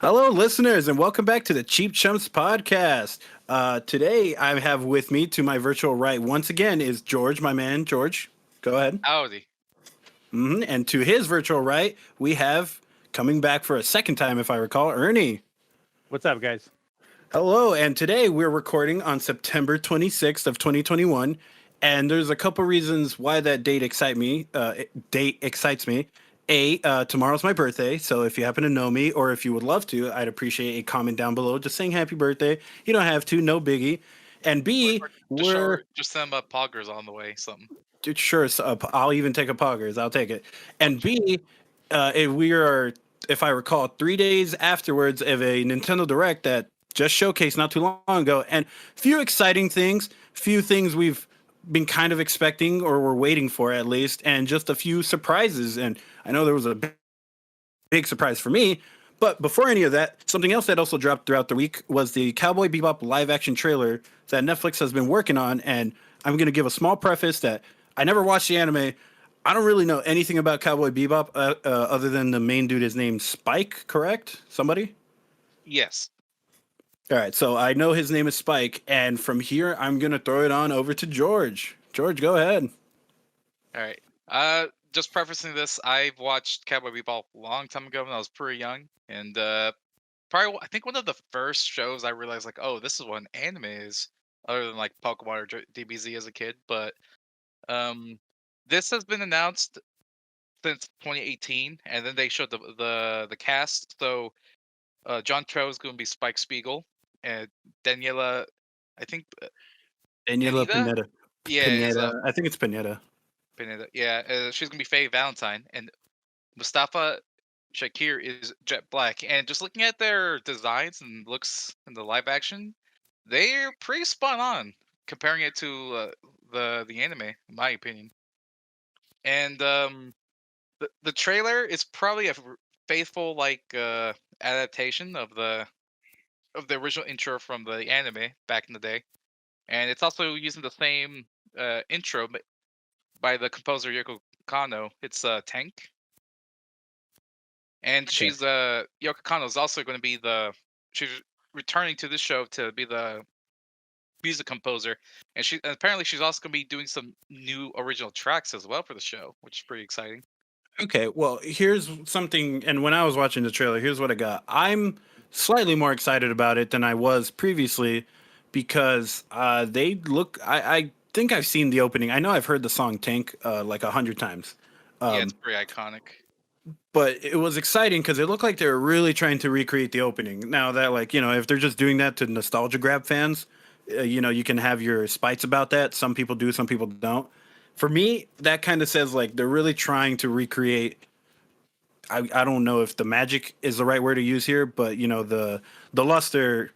Hello, listeners, and welcome back to the Cheap Chumps podcast. Today, I have with me to my virtual right once again is George, my man. George, go ahead. Howdy. And to his virtual right, we have coming back for a second time, if I recall, Ernie. What's up, guys? Hello, and today we're recording on September 26th of 2021, and there's a couple reasons why that date excites me. Tomorrow's my birthday, so if you happen to know me or if you would love to, I'd appreciate a comment down below just saying happy birthday. You don't have to, no biggie. And B, Or we're just send them poggers on the way. Something. sure. I'll even take a poggers. I'll take it. And B, if we are, if I recall, 3 days afterwards of a Nintendo Direct that just showcased not too long ago, and few exciting things, few things we've been kind of expecting or we're waiting for at least, and just a few surprises. And I know there was a big surprise for me. But before any of that, something else that also dropped throughout the week was the Cowboy Bebop live action trailer that Netflix has been working on. And I'm going to give a small preface that I never watched the anime. I don't really know anything about Cowboy Bebop other than the main dude is named Spike, correct? Somebody? Yes. All right, so I know his name is Spike. And from here, I'm going to throw it on over to George. George, go ahead. All right. Just prefacing this, I've watched Cowboy Bebop a long time ago when I was pretty young, and probably I think one of the first shows I realized like, oh, this is what an anime is, other than like Pokemon or DBZ as a kid. But um, this has been announced since 2018, and then they showed the cast. So John Cho is going to be Spike Spiegel, and Daniela, I think Daniela Pineda, Pineda. yeah, is Pineda. I think it's Pineda. Pineda. Yeah, she's gonna be Faye Valentine, and Mustafa Shakir is Jet Black. And just looking at their designs and looks in the live action, they're pretty spot on comparing it to the anime, in my opinion. And the trailer is probably a faithful adaptation of the original intro from the anime back in the day, and it's also using the same intro by the composer Yoko Kanno. It's Tank, and Okay. she's Yoko Kanno is also going to be she's returning to this show to be the music composer, and apparently she's also going to be doing some new original tracks as well for the show, which is pretty exciting. Okay, well, here's something. And when I was watching the trailer, here's what I got. I'm slightly more excited about it than I was previously because they look. I think I've seen the opening. I know I've heard the song Tank like 100 times. Yeah, it's Um, pretty iconic. but it was exciting because it looked like they were really trying to recreate the opening. Now that, like, if they're just doing that to nostalgia grab fans, you can have your spites about that. Some people do, some people don't. For me, that kind of says like they're really trying to recreate. I don't know if the magic is the right word to use here, but the luster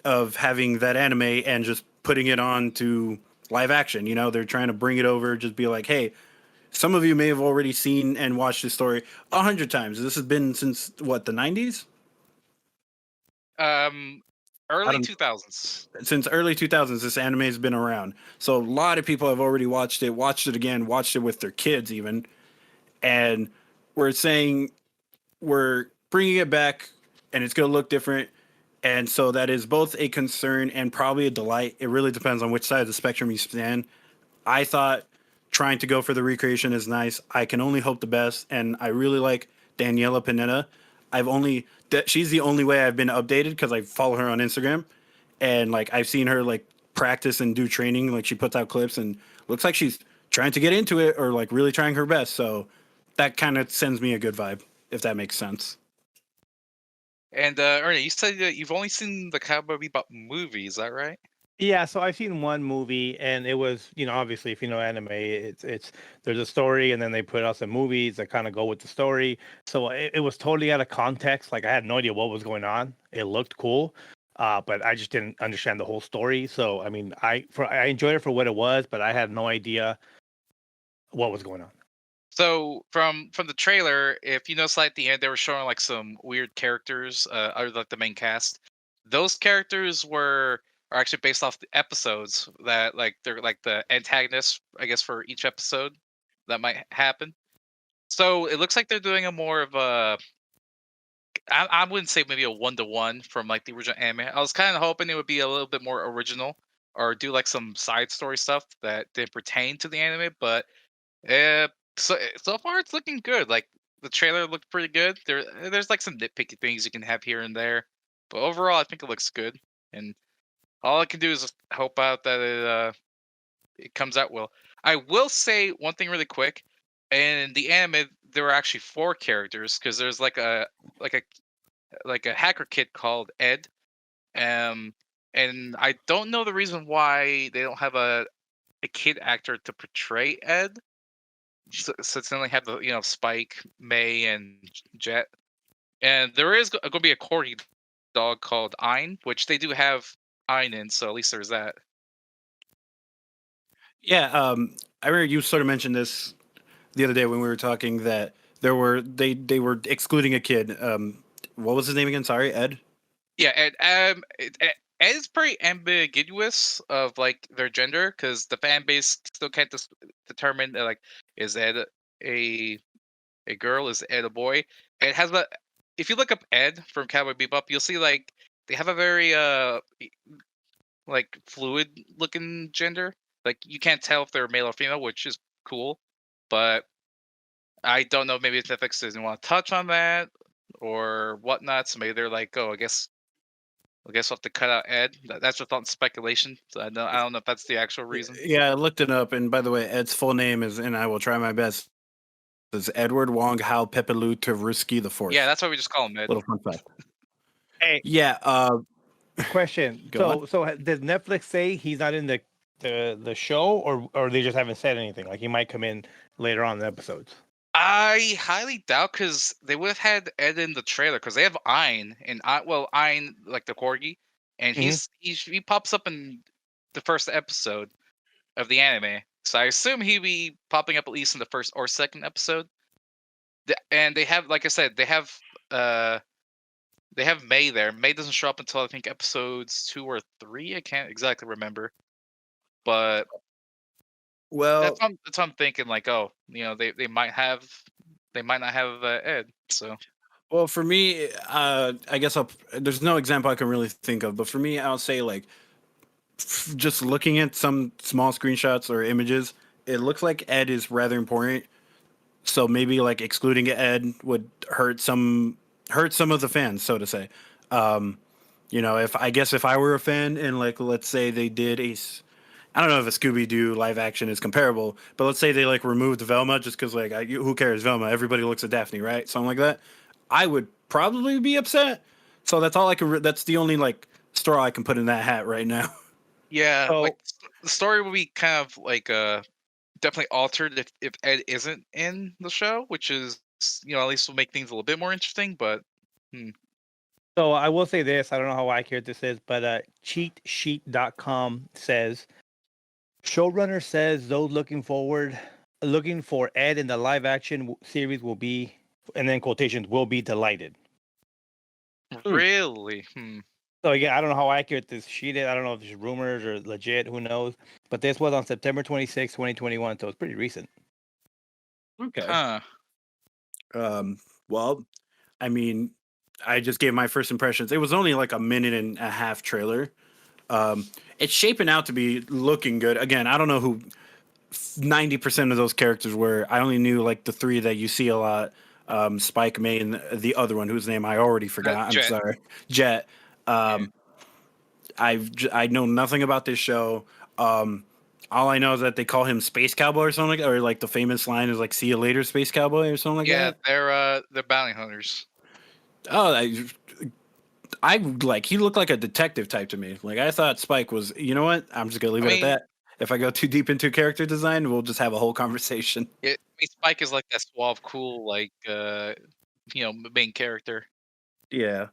of having that anime and just putting it on to live action. They're trying to bring it over, just be like, hey, some of you may have already seen and watched this story 100 times. This has been since what, the 90s? Um, I early don't 2000s. Since early 2000s this anime has been around. So a lot of people have already watched it again, watched it with their kids even, and we're saying we're bringing it back and it's going to look different. And so that is both a concern and probably a delight. It really depends on which side of the spectrum you stand. I thought trying to go for the recreation is nice. I can only hope the best, and I really like Daniela Pineda. She's the only way I've been updated because I follow her on Instagram, and like I've seen her like practice and do training. Like she puts out clips and looks like she's trying to get into it or like really trying her best. So that kind of sends me a good vibe, if that makes sense. And Ernie, you said that you've only seen the Cowboy Bebop movie, is that right? Yeah, so I've seen one movie, and it was, obviously, if you know anime, it's there's a story, and then they put out some movies that kind of go with the story. So it was totally out of context. Like I had no idea what was going on. It looked cool, but I just didn't understand the whole story. So I mean, I enjoyed it for what it was, but I had no idea what was going on. So from the trailer, if you notice, like at the end, they were showing like some weird characters, other like the main cast. Those characters are actually based off the episodes that like they're like the antagonists, I guess, for each episode that might happen. So it looks like they're doing a more of I wouldn't say maybe a 1-to-1 from like the original anime. I was kind of hoping it would be a little bit more original or do like some side story stuff that didn't pertain to the anime. But so far it's looking good. Like the trailer looked pretty good. There's like some nitpicky things you can have here and there, but overall I think it looks good. And all I can do is just hope out that it comes out well. I will say one thing really quick. In the anime, there were actually 4 characters because there's like a like a hacker kid called Ed. Um, and I don't know the reason why they don't have a kid actor to portray Ed. Since they only have the Spike, May, and Jet, and there is going to be a corgi dog called Ein, which they do have Ein in, so at least there's that. Yeah, I remember you sort of mentioned this the other day when we were talking that they were excluding a kid. What was his name again? Sorry, Ed. Yeah, and Ed is pretty ambiguous of like their gender because the fan base still can't determine like is Ed a girl, is Ed a boy. It has a if you look up Ed from Cowboy Bebop, you'll see like they have a very like fluid looking gender. Like you can't tell if they're male or female, which is cool. But I don't know. Maybe Netflix doesn't want to touch on that or whatnot. So maybe they're like, oh, I guess we'll have to cut out Ed. That's just on speculation. So I don't know if that's the actual reason. Yeah, I looked it up, and by the way, Ed's full name is, and I will try my best, is Edward Wong Hao Pepelu Taruski the Fourth. Yeah, that's why we just call him Ed. Little fun fact. Hey, Yeah. question. Go So does Netflix say he's not in the show, or they just haven't said anything? Like he might come in later on in the episodes. I highly doubt because they would have had Ed in the trailer because they have Ein and Ein like the corgi, and he pops up in the first episode of the anime. So I assume he'd be popping up at least in the first or second episode. And they have, like I said, they have May there. May doesn't show up until I think episodes 2 or 3. I can't exactly remember, but Well, that's what I'm thinking. Like, oh, they might not have Ed. So well, for me, I guess there's no example I can really think of, but for me, I'll say like just looking at some small screenshots or images, it looks like Ed is rather important. So maybe like excluding Ed would hurt some of the fans, so to say. If I were a fan and like let's say they did I don't know if a Scooby Doo live action is comparable, but let's say they like removed Velma just because like who cares Velma? Everybody looks at Daphne, right? Something like that. I would probably be upset. So that's all I can. That's the only like straw I can put in that hat right now. yeah, So- like the story will be kind of like definitely altered if Ed isn't in the show, which is at least will make things a little bit more interesting. But So I will say this. I don't know how accurate this is, but cheatsheet.com says showrunner says those looking for Ed in the live action series will be, and then quotations, will be delighted. really, So again, I don't know how accurate this sheet is. I don't know if it's rumors or legit. Who knows? But this was on September 26, 2021, so it's pretty recent. Okay. huh? Well, I mean, I just gave my first impressions. It was only like a minute and a half trailer. It's shaping out to be looking good. Again, I don't know who 90% of those characters were. I only knew like the 3 that you see a lot. Spike, May, and the other one whose name I already forgot. Jet. I'm sorry. Jet. I know nothing about this show. All I know is that they call him Space Cowboy or something, or like the famous line is like "See you later, Space Cowboy" or something like Yeah, that. they're bounty hunters. Oh, I like he looked like a detective type to me. Like I thought Spike was. You know what? I'm just gonna leave it at that. If I go too deep into character design, we'll just have a whole conversation. Spike is like that suave, cool, like main character. Yeah.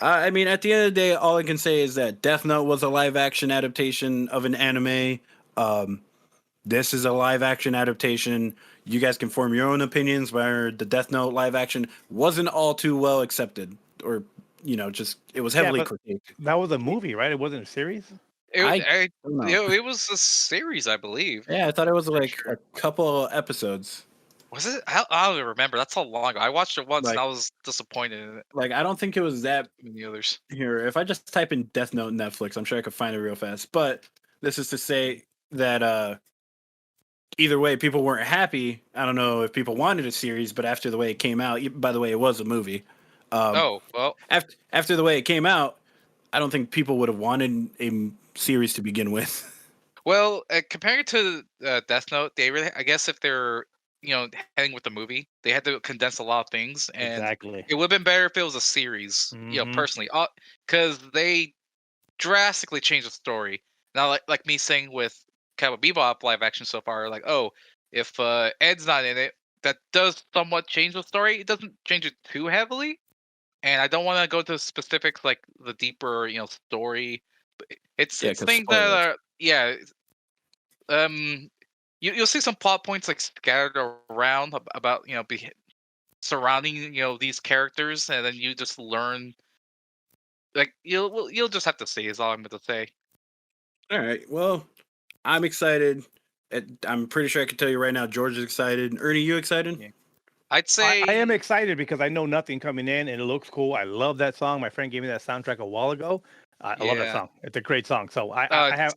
I mean, at the end of the day, all I can say is that Death Note was a live action adaptation of an anime. This is a live action adaptation. You guys can form your own opinions, where the Death Note live action wasn't all too well accepted, or just it was heavily critiqued. That was a movie, right? It wasn't a series. It was a series, I believe. Yeah, I thought it was Pretty like sure. a couple episodes. Was it? I don't even remember. That's how long ago. I watched it once and Like, I was disappointed in it. I don't think it was that. In the others. Here, if I just type in Death Note Netflix, I'm sure I could find it real fast. But this is to say that either way, people weren't happy. I don't know if people wanted a series, but after the way it came out, by the way, it was a movie. Oh well. After the way it came out, I don't think people would have wanted a series to begin with. Well, comparing it to Death Note, they really, I guess, if they're heading with the movie, they had to condense a lot of things, and Exactly. it would have been better if it was a series. Mhm. Personally, because they drastically changed the story. Now, like me saying with Cowboy Bebop live action so far, like, oh, if Ed's not in it, that does somewhat change the story. It doesn't change it too heavily, and I don't want to go to specifics like the deeper, story. But it's Yeah, it's because things that spoilers. are um you'll see some plot points like scattered around about surrounding these characters, and then you just learn like you'll just have to see is all I'm going to say. All right. Well, I'm excited. I'm pretty sure I can tell you right now, George is excited. Ernie, you excited? Yeah. I'd I am say excited because I know nothing coming in and it looks cool. I love that song. My friend gave me that soundtrack a while ago. I love that yeah. song. It's a great song. So Uh,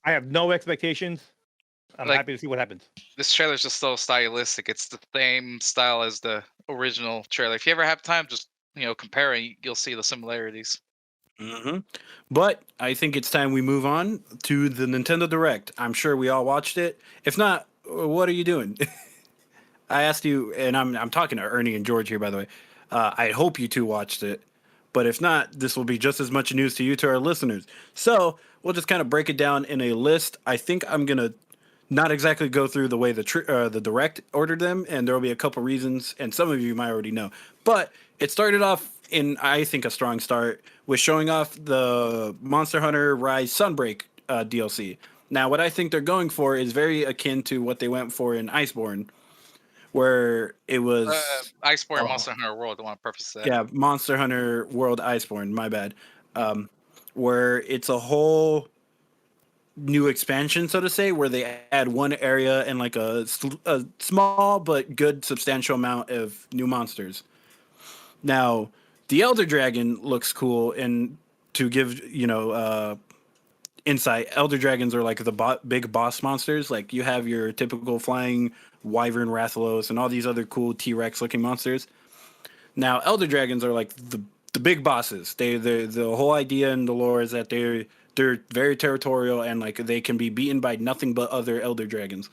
I have no expectations. I'm like happy to see what happens. this trailer's just so stylistic. It's the same style as the original trailer. If you ever have time, just compare it. You'll see the similarities. Mm-hmm. But I think it's time we move on to the Nintendo Direct. I'm sure we all watched it. If not, what are you doing? I asked you, and I'm talking to Ernie and George here, by the way. I hope you two watched it, but if not, this will be just as much news to you to our listeners. So we'll just kind of break it down in a list. I think I'm gonna not exactly go through the way the direct ordered them, and there will be a couple reasons, and some of you might already know. But it started off in I think a strong start with showing off the Monster Hunter Rise Sunbreak DLC. Now, what I think they're going for is very akin to what they went for in Iceborne, where it was Iceborne Monster Hunter World. I want to preface that. yeah, Monster Hunter World Iceborne. My bad. Where it's a whole new expansion, so to say, where they add one area and like a small but good substantial amount of new monsters. Now, the Elder Dragon looks cool, and to give insight, Elder Dragons are like the big boss monsters. Like you have your typical flying Wyvern Rathalos and all these other cool T-Rex looking monsters. Now, Elder Dragons are like the big bosses. The whole idea in the lore is that they're very territorial and like they can be beaten by nothing but other Elder Dragons.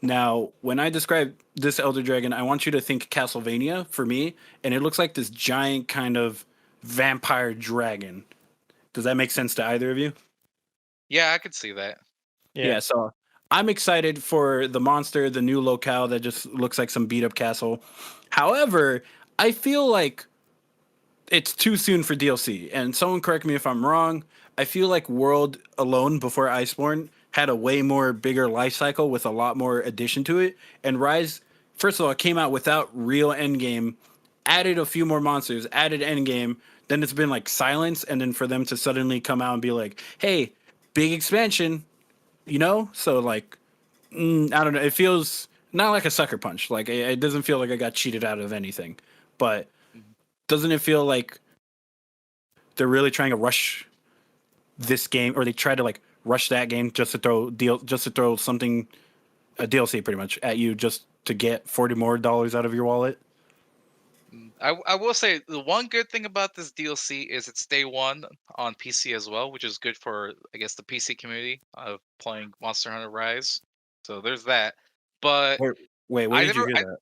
Now, when I describe this Elder Dragon, I want you to think Castlevania for me, and it looks like this giant kind of vampire dragon. Does that make sense to either of you? Yeah, I could see that. Yeah, so I'm excited for the monster, the new locale that just looks like some beat up castle. However, I feel like it's too soon for DLC. And someone correct me if I'm wrong. I feel like World alone before Iceborne had a way more bigger life cycle with a lot more addition to it. And Rise, first of all, it came out without real endgame, added a few more monsters, added endgame. Then it's been like silence, and then for them to suddenly come out and be like, "Hey, big expansion," So like, I don't know. It feels not like a sucker punch. Like it doesn't feel like I got cheated out of anything. But Mhm. doesn't it feel like they're really trying to rush this game, or they try to like rush that game just to throw something a DLC pretty much at you just to get $40 more out of your wallet? I will say the one good thing about this DLC is it's day one on PC as well, which is good for I guess the PC community of playing Monster Hunter Rise. So there's that. But Wait, where I did you never hear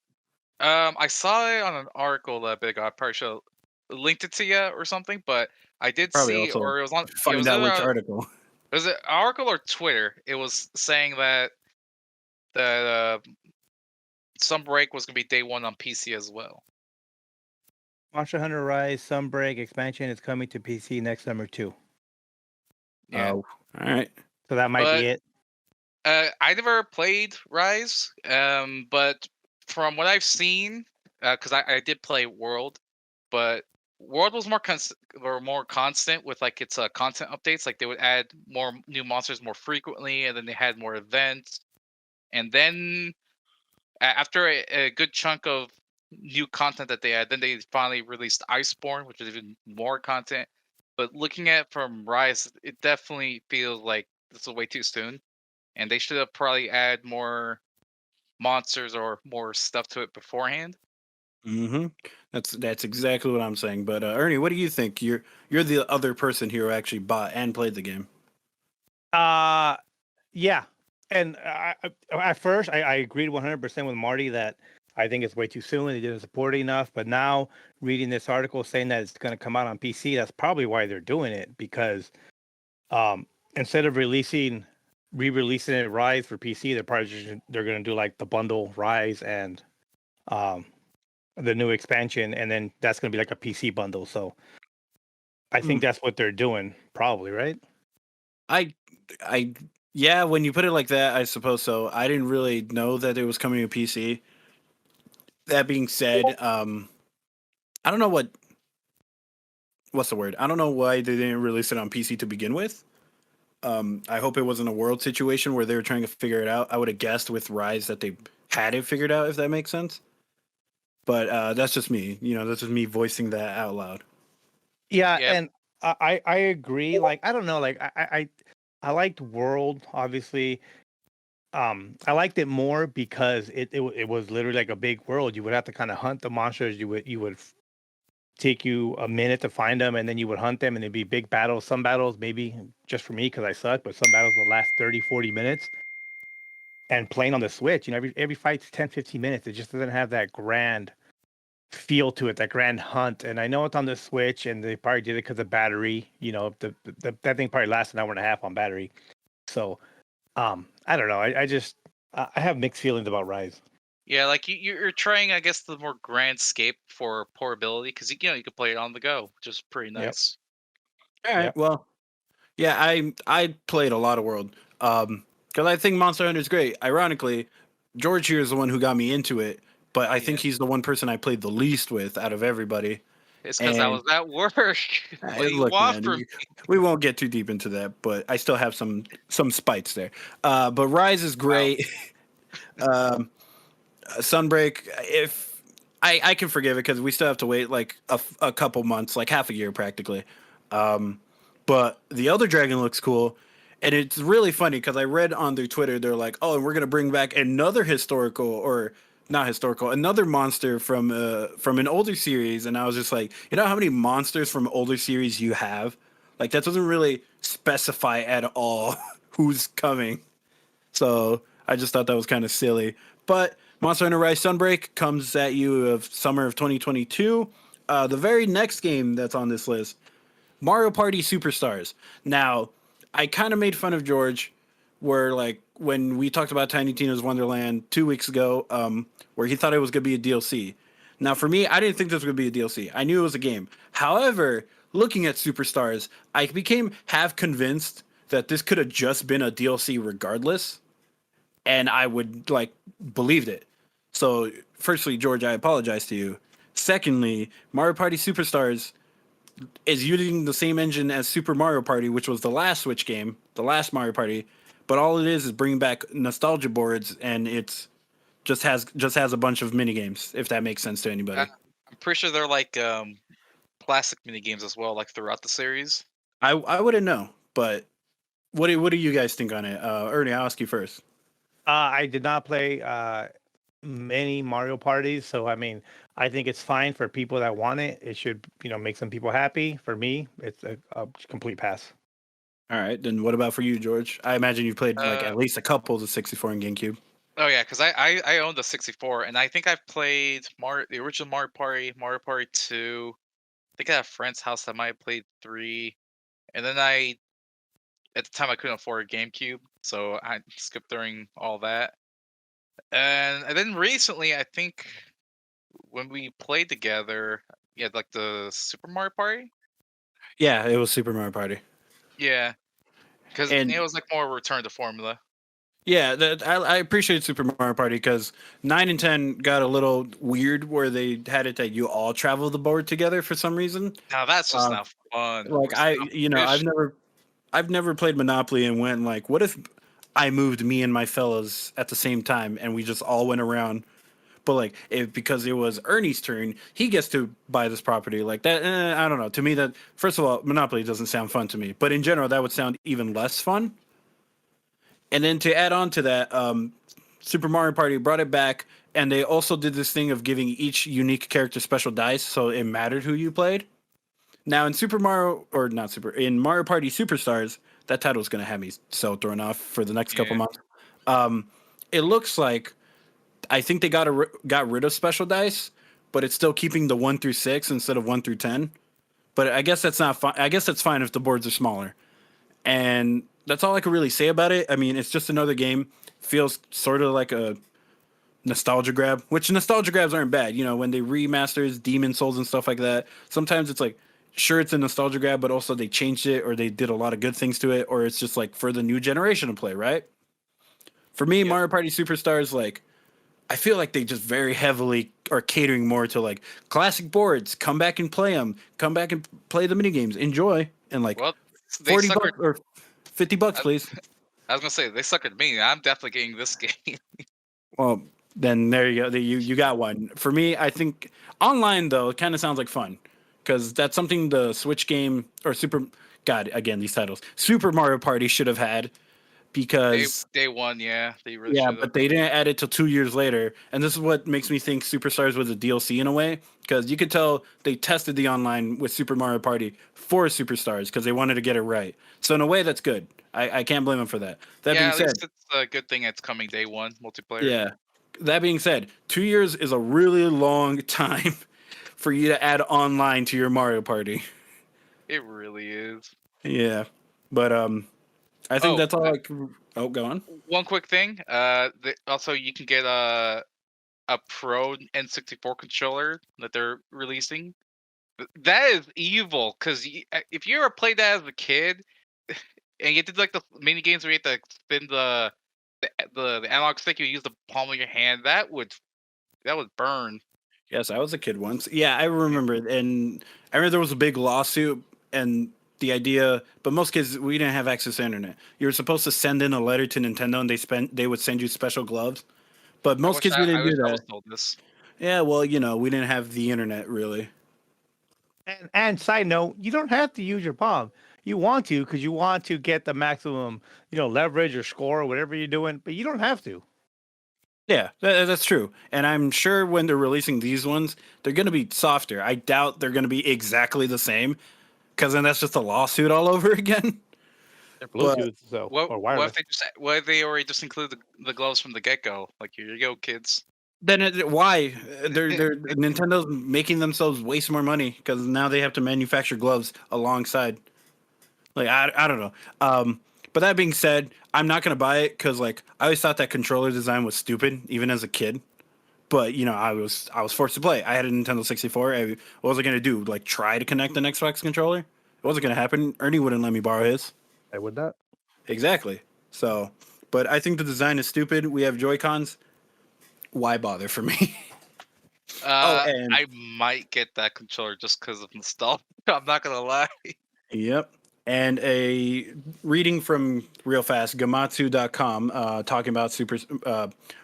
that? I saw it on an article that big I probably should have linked it to you or something, but I did Probably see also or it was on it find was out either which article. was it article or Twitter? It was saying that some break was gonna be day one on PC as well. Monster Hunter Rise Sunbreak expansion is coming to PC next summer too. Yeah. Oh, all right. So that might But be it. I never played Rise, but from what I've seen, because I did play World, but World was more constant with like its content updates. Like they would add more new monsters more frequently, and then they had more events. And then after a good chunk of new content that they had, then they finally released Iceborne, which is even more content. But looking at it from Rise, it definitely feels like this is way too soon, and they should have probably add more monsters or more stuff to it beforehand. Mm-hmm. That's exactly what I'm saying. But Ernie, what do you think? You're the other person here who actually bought and played the game. Uh yeah. And at first, I agreed 100% with Marty that I think it's way too soon. They didn't support it enough. But now, reading this article saying that it's going to come out on PC, that's probably why they're doing it. Because instead of re-releasing it Rise for PC, they're going to do like the bundle Rise and um, the new expansion, and then that's going to be like a PC bundle. So I think Mm. that's what they're doing, probably, right? I I yeah, when you put it like that, I suppose so. I didn't really know that it was coming to PC. That being said, I don't know what's the word. I don't know why they didn't release it on PC to begin with. I hope it wasn't a world situation where they were trying to figure it out. I would have guessed with Rise that they had it figured out, if that makes sense. But that's just me. That's just me voicing that out loud. Yeah, Yeah, and I agree. Like I don't know, like I liked World, obviously. I liked it more because it was literally like a big world. You would have to kind of hunt the monsters. You would take you a minute to find them, and then you would hunt them, and it'd be big battles. Some battles maybe just for me because I suck, but some battles will last 30-40 minutes. And playing on the Switch, every fight's 10-15 minutes. It just doesn't have that grand feel to it, that grand hunt. And I know it's on the Switch, and they probably did it because of battery. That thing probably lasts an hour and a half on battery. So, I don't know. I have mixed feelings about Rise. yeah, like you're trying, I guess, the more grand scape for portability because you could play it on the go, which is pretty Yep. nice. All right. Yep. Well, yeah, I played a lot of World. Because I think Monster Hunter is great. Ironically, George here is the one who got me into it, but I think Yeah, he's the one person I played the least with out of everybody. it's because I was And at work. What do you look, want man, from we won't get too deep into that, but I still have some spites there. But Rise is Wow. great. um, Sunbreak, if I can forgive it because we still have to wait like a couple months, like half a year practically. But the other dragon looks cool, and it's really funny because I read on their Twitter they're like, oh, and we're gonna bring back another historical or not historical, another monster from an older series, and I was just like, how many monsters from older series you have? Like that doesn't really specify at all who's coming. So I just thought that was kind of silly. But Monster Hunter Rise Sunbreak comes at you of summer of 2022. The very next game that's on this list, Mario Party Superstars. Now, I kind of made fun of George, where like when we talked about Tiny Tina's Wonderland 2 weeks ago, where he thought it was gonna be a DLC. Now, for me, I didn't think this was gonna be a DLC. I knew it was a game. However, looking at Superstars, I became half convinced that this could have just been a DLC regardless, and I would like believed it. So, firstly, George, I apologize to you. Secondly, Mario Party Superstars is using the same engine as Super Mario Party, which was the last Switch game, the last Mario Party, but all it is bringing back nostalgia boards, and it's just has a bunch of mini games. If that makes sense to I, anybody, I'm pretty sure they're like classic mini games as well, like throughout the series. I wouldn't know. But what do you guys think on it? Ernie, I'll ask you first. I did not play many Mario parties, so I mean, I think it's fine for people that want it. It should, make some people happy. For me, it's a complete pass. All right, then what about for you, George? I imagine you've played like Uh, at least a couple of the 64 and GameCube. oh yeah, because I own the 64, and I think I've played the original Mario Party, Mario Party 2. I think at a friend's house I might have played 3, and then at the time I couldn't afford a GameCube, so I skipped during all that. And then recently, I think when we played together, yeah, like the Super Mario Party. Yeah, it was Super Mario Party. Yeah, because it And was like more return to formula. yeah, I appreciate Super Mario Party because 9 and 10 got a little weird where they had it that you all travel the board together for some reason. Now that's just Uh, not fun. like It's not I've fish. never played Monopoly and went like, what if I moved me and my fellas at the same time and we just all went around But like, if because it was Ernie's turn, he gets to buy this property. Like that, I don't know. To me, that first of all, Monopoly doesn't sound fun to me. But in general, that would sound even less fun. And then to add on to that, Super Mario Party brought it back, and they also did this thing of giving each unique character special dice, so it mattered who you played. Now in Super Mario, or not Super, in Mario Party Superstars, that title is going to have me so thrown off for the next couple Yeah. months. It looks like I think they got rid of special dice, but it's still keeping the 1 through 6 instead of 1 through 10. But I guess that's not fine. I guess that's fine if the boards are smaller. And that's all I can really say about it. I mean, it's just another game. Feels sort of like a nostalgia grab, which nostalgia grabs aren't bad. You know, when they remasters Demon Souls and stuff like that, sometimes it's like, sure, it's a nostalgia grab, but also they changed it or they did a lot of good things to it, or it's just like for the new generation to play, right? For me, Mario Party Superstars, like, I feel like they just very heavily are catering more to like classic boards. Come back and play them. Come back and play the mini games. Enjoy. And like Well, they $40 suckered. or $50, please. I was gonna say they suckered me. I'm definitely getting this game. Well, then there you go. You got one. For me, I think online though, it kind of sounds like fun because that's something the Switch game or Super. God, again, these titles. Super Mario Party should have had because Day one, yeah, they really yeah, should have. but they didn't add it till 2 years later, and this is what makes me think Superstars was a DLC in a way because you could tell they tested the online with Super Mario Party for Superstars because they wanted to get it right. So in a way, that's good. I can't blame them for that. That Yeah, being at said, least it's a good thing it's coming day one multiplayer. yeah. That being said, 2 years is a really long time for you to add online to your Mario Party. It really is. Yeah, but I think Oh, that's all. Oh, go on. One quick thing. Also you can get a Pro N64 controller that they're releasing. That is evil because if you ever played that as a kid and you did like the mini games where you had to spin the analog stick, you use the palm of your hand. That would burn. Yes, I was a kid once. Yeah, I remember, and I remember there was a big lawsuit, and the idea. But most kids, we didn't have access to internet. You were supposed to send in a letter to Nintendo, and they would send you special gloves. But most kids, we I didn't wish do I that. was told this. Yeah, well, you know, we didn't have the internet really. And side note, you don't have to use your palm. You want to because you want to get the maximum, leverage or score or whatever you're doing, but you don't have to. Yeah, that's true. And I'm sure when they're releasing these ones, they're going to be softer. I doubt they're going to be exactly the same because then that's just a lawsuit all over again. They're But- Bluetooth, or What wireless. if they already just include the gloves from the get go? Like here you go, kids. Then why? They're Nintendo's making themselves waste more money because now they have to manufacture gloves alongside. Like I don't know. But that being said, I'm not gonna buy it because like I always thought that controller design was stupid, even as a kid. But you know, I was forced to play. I had a Nintendo 64. What was I gonna do? Like try to connect an Xbox controller? It wasn't gonna happen. Ernie wouldn't let me borrow his. I would not. Exactly. So, but I think the design is stupid. We have Joy Cons. Why bother for me? And I might get that controller just because of nostalgia. I'm not gonna lie. Yep. And a reading from real fast, Gamatsu.com, talking about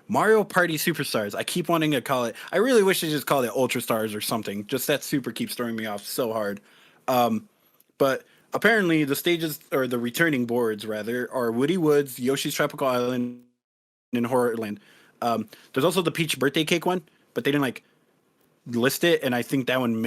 Mario Party Superstars. I keep wanting to call it, I really wish they just called it Ultra Stars or something. Just that super keeps throwing me off so hard. But apparently the stages, or the returning boards rather, are Woody Woods, Yoshi's Tropical Island, and Horrorland. There's also the Peach birthday cake one, but they didn't like list it, and I think that one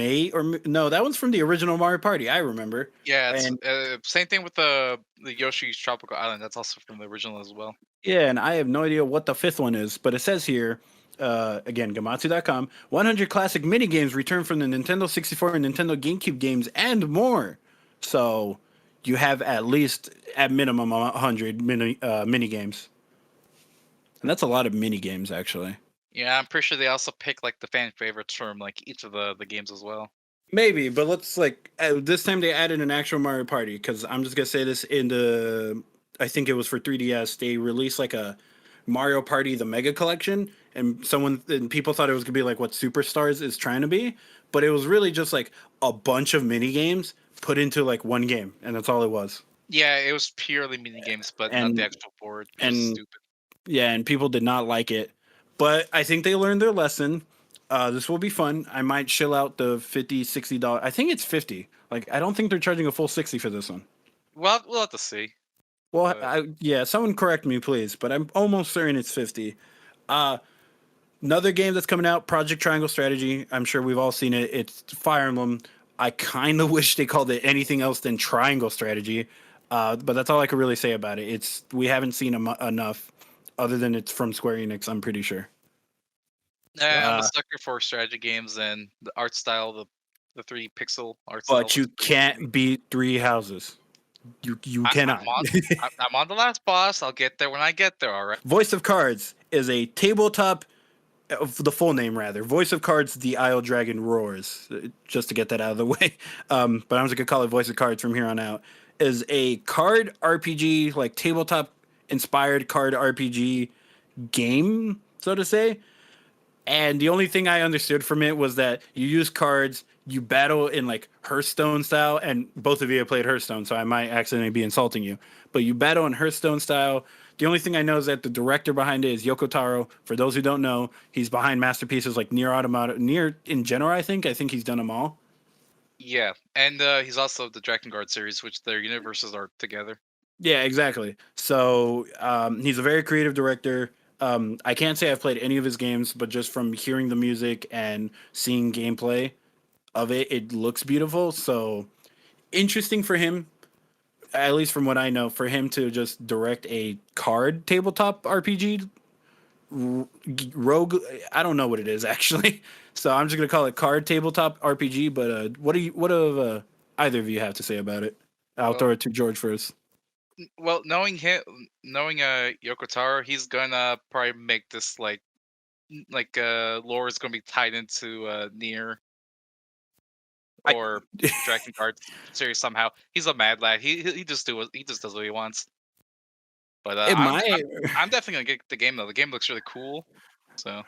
no, that one's from the original Mario Party. I remember. Yeah, it's And- same thing with the Yoshi's Tropical Island. That's also from the original as well. Yeah, and I have no idea what the fifth one is, but it says here, again, Gamatsu.com, 100 classic mini games return from the Nintendo 64 and Nintendo GameCube games and more. So you have at minimum 100 mini games, and that's a lot of mini games actually. Yeah, I'm pretty sure they also pick like the fan favorites from like each of the games as well. Maybe, but let's this time they added an actual Mario Party because I'm just gonna say this I think it was for 3DS. They released like a Mario Party the Mega Collection, and people thought it was gonna be like what Superstars is trying to be, but it was really just like a bunch of mini games put into like one game, and that's all it was. Yeah, it was purely mini games, but not And- the actual board. Which and- is stupid. Yeah, and people did not like it. But I think they learned their lesson. This will be fun. I might chill out the $50, $60. I think it's 50. Like, I don't think they're charging a full 60 for this one. Well, we'll have to see. Well, But yeah, someone correct me, please. But I'm almost certain it's 50. Uh, Another game that's coming out, Project Triangle Strategy. I'm sure we've all seen it. It's Fire Emblem. I kind of wish they called it anything else than Triangle Strategy, but that's all I could really say about it. We haven't seen enough, other than it's from Square Enix. I'm pretty sure. I'm a Uh, sucker for strategy games and the art style, the 3 pixel art style. but you Looks pretty interesting. can't beat Three Houses. You cannot. I'm on. I'm on the last boss. I'll get there when I get there. All right. Voice of Cards is a tabletop. The full name, rather. Voice of Cards, The Isle Dragon Roars. Just to get that out of the way. But I'm just going to call it Voice of Cards from here on out. Is a card RPG, like tabletop inspired card RPG game, so to say. And the only thing I understood from it was that you use cards, you battle in like Hearthstone style, and both of you have played Hearthstone, so I might accidentally be insulting you. But you battle in Hearthstone style. The only thing I know is that the director behind it is Yoko Taro. For those who don't know, he's behind masterpieces like Nier Automata, Nier in general. I think he's done them all. Yeah, and he's also the Drakengard series, which their universes are together. Yeah, exactly. So he's a very creative director. I can't say I've played any of his games, but just from hearing the music and seeing gameplay of it, it looks beautiful. So interesting for him, at least from what I know, for him to just direct a card tabletop RPG rogue. I don't know what it is actually, so I'm just gonna call it card tabletop RPG. But what do either of you have to say about it? I'll throw Well, it to George first. knowing him, knowing Yoko Taro, he's gonna probably make this lore is gonna be tied into Nier I, or Drakengard series somehow. He's a mad lad. He just does what he wants. But it might. I'm definitely gonna get the game though. The game looks really cool. So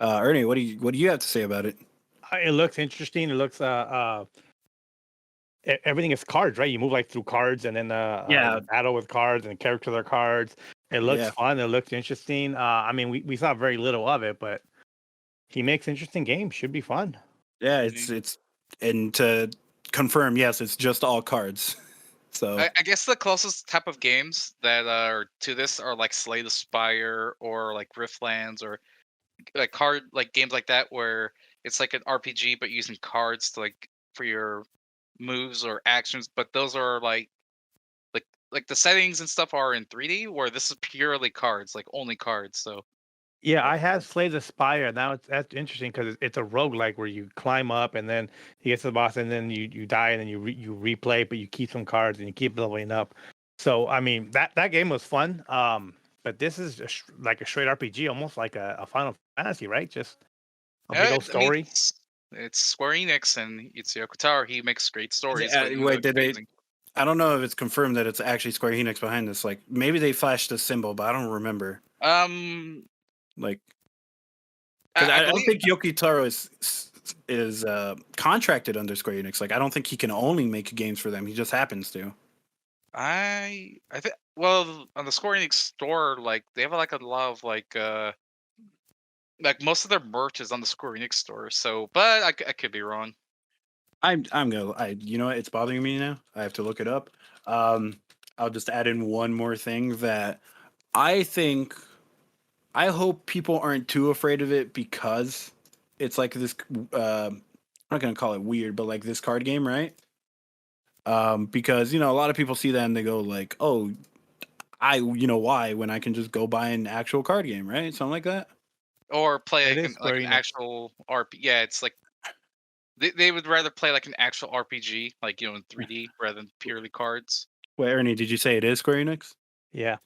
Ernie, what do you have to say about it? It looks interesting. It looks everything is cards, right? You move like through cards, and then Yeah. battle with cards, and characters are cards. It looks Yeah. fun. It looks interesting. I mean, we saw very little of it, but he makes interesting games. Should be fun. Yeah, Mhm. it's and to confirm, yes, it's just all cards. So I guess the closest type of games that are to this are like Slay the Spire or like Riftlands or like card like games like that where it's like an RPG but using cards to like for your moves or actions. But those are like the settings and stuff are in 3D where this is purely cards, like only cards. So Yeah, I have Slay the Spire. Now that's interesting because it's a roguelike where you climb up and then you get to the boss and then you die and then you replay, but you keep some cards and you keep leveling up. So I mean that game was fun. But this is like a straight RPG, almost like a Final Fantasy, right? Just a big old I mean, story. it's Square Enix and it's Yoko Taro. He makes great stories, but wait, did they? amazing. I don't know if it's confirmed that it's actually Square Enix behind this. Like maybe they flashed a symbol, but I don't remember. Um, Like, because I I don't believe think Yoki Taro is contracted under Square Enix. Like, I don't think he can only make games for them. He just happens to. I think well on the Square Enix store, like they have like a lot of like most of their merch is on the Square Enix store. So, but I could be wrong. I'm gonna. You know what? It's bothering me now. I have to look it up. Um, I'll just add in one more thing that I think. I hope people aren't too afraid of it because it's like this. I'm not gonna call it weird, but like this card game, right? Because a lot of people see that and they go like, "Oh, why when I can just go buy an actual card game, right? Something like that." Or play It is like Square an Enix. actual RP. Yeah, it's like they would rather play like an actual RPG, like in 3D rather than purely cards. Wait, Ernie, did you say it is Square Enix? Yeah.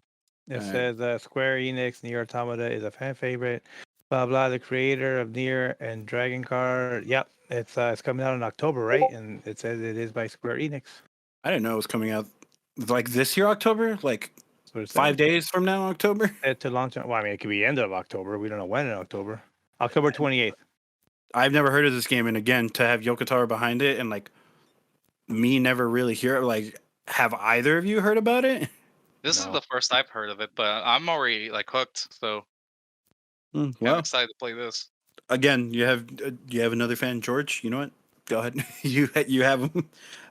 It All right. says Square Enix Nier Automata is a fan favorite. Blah blah. The creator of Nier and Dragon Card. Yep, it's coming out in October, right? And it says it is by Square Enix. I didn't know it was coming out like this year, October, like That's what it 5 days from now, October. said. To launch. Well, I mean, it could be end of October. We don't know when in October. October 28th. I've never heard of this game, and again, to have Yokotaro behind it, and like me never really hear it. Like, have either of you heard about it? This is No. the first I've heard of it, but I'm already like hooked. So I'm Well, excited to play this. again, you have another fan, George. You know what? Go ahead. You have him.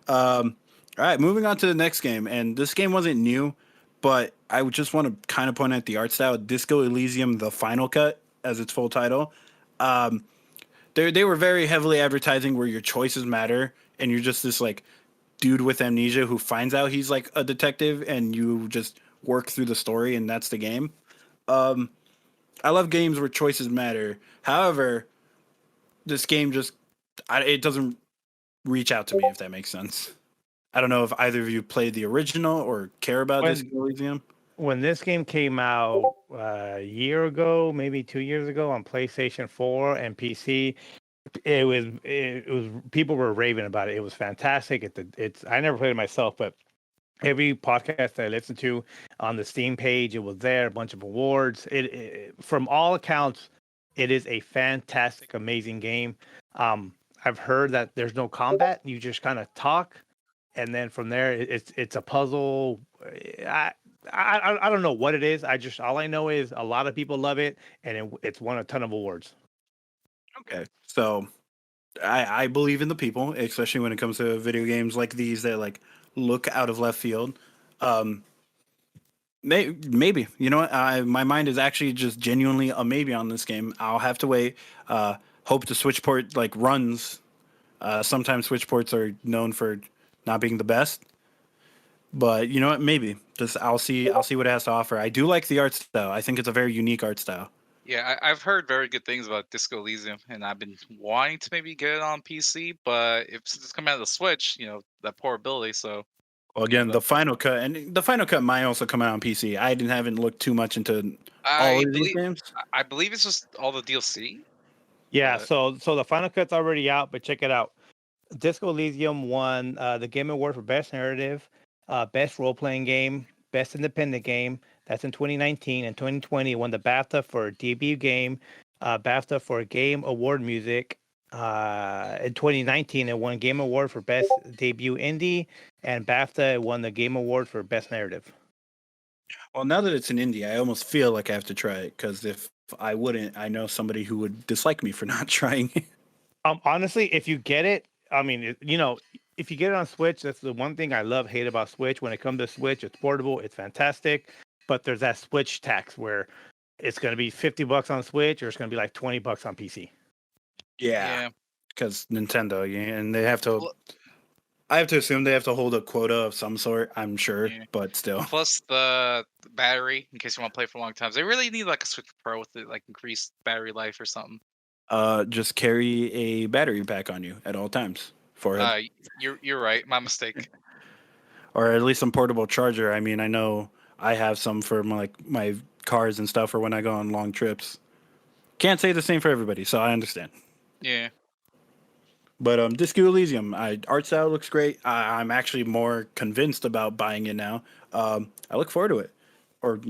All right, moving on to the next game, and this game wasn't new, but I would just want to kind of point out the art style. Disco Elysium: The Final Cut, as its full title. Um, they were very heavily advertising where your choices matter, and you're just this like dude with amnesia who finds out he's like a detective, and you just work through the story, and that's the game. I love games where choices matter. However, this game just it doesn't reach out to me, if that makes sense. I don't know if either of you played the original or care about When Disco Elysium. when this game came out a year ago, maybe 2 years ago on PlayStation 4 and PC, it was people were raving about it. It was fantastic. It's I never played it myself, but every podcast that I listened to on the Steam page, it was there. A bunch of awards. From all accounts, it is a fantastic, amazing game. I've heard that there's no combat. You just kind of talk, and then from there, it's a puzzle. I don't know what it is. All I know is a lot of people love it, and it's won a ton of awards. Okay, so I believe in the people, especially when it comes to video games like these that like look out of left field. Um, maybe you know what? My mind is actually just genuinely a maybe on this game. I'll have to wait. Hope the Switch port like runs. Sometimes Switch ports are known for not being the best, but you know what? Maybe just I'll see. I'll see what it has to offer. I do like the art style. I think it's a very unique art style. Yeah, I've heard very good things about Disco Elysium, and I've been wanting to maybe get it on PC, but if since it's coming out of the Switch, that portability. So Well, you know again, that the final cut might also come out on PC. Haven't looked too much into all I of these believe games. I believe it's just all the DLC. Yeah, But so the Final Cut's already out, but check it out. Disco Elysium won the Game Award for Best Narrative, Best Role Playing Game, Best Independent Game. That's in 2019. And 2020 won the BAFTA for Debut Game, BAFTA for Game Award Music. In 2019, it won Game Award for Best Debut Indie, and BAFTA it won the Game Award for Best Narrative. Well, now that it's in India, I almost feel like I have to try it because if I wouldn't, I know somebody who would dislike me for not trying it. Honestly, if you get it, I mean, if you get it on Switch, that's the one thing I hate about Switch. When it comes to Switch, it's portable, it's fantastic, but there's that Switch tax where it's going to be $50 on Switch or it's going to be like $20 on PC. Yeah, yeah, because Nintendo, yeah, and they have to. pl- I have to assume they have to hold a quota of some sort. I'm sure, yeah. but still, Plus the battery, in case you want to play for a long time. They really need like a Switch Pro with like increased battery life or something. just carry a battery pack on you at all times, forehead, You're right. My mistake. or at least some portable charger. I mean, I know I have some for my cars and stuff, or when I go on long trips. Can't say the same for everybody, so I understand. Yeah. But Disco Elysium, art style looks great. I'm actually more convinced about buying it now. I look forward to it, or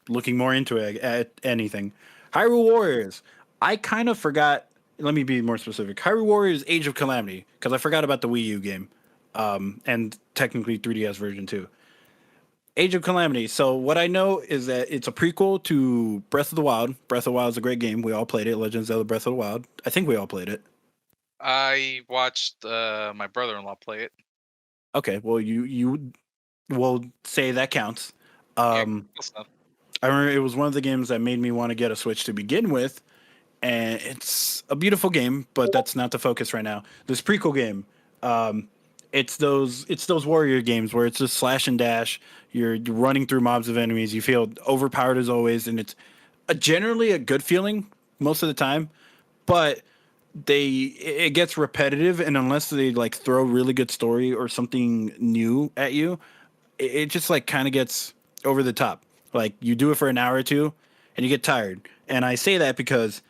looking more into it at anything. Hyrule Warriors. I kind of forgot. Let me be more specific. Hyrule Warriors: Age of Calamity, because I forgot about the Wii U game, and technically 3DS version too. Age of Calamity. So what I know is that it's a prequel to Breath of the Wild. Breath of the Wild is a great game. We all played it. Legend of Zelda: Breath of the Wild. I think we all played it. I watched my brother-in-law play it. Okay, well you will say that counts. Yeah, Um, close enough. I remember it was one of the games that made me want to get a Switch to begin with, and it's a beautiful game, but that's not the focus right now. This prequel game, um, it's those warrior games where it's just slash and dash. You're running through mobs of enemies. You feel overpowered as always, and it's generally a good feeling most of the time. But it gets repetitive, and unless they like throw really good story or something new at you, it just like kind of gets over the top. Like you do it for an hour or two, and you get tired. And I say that because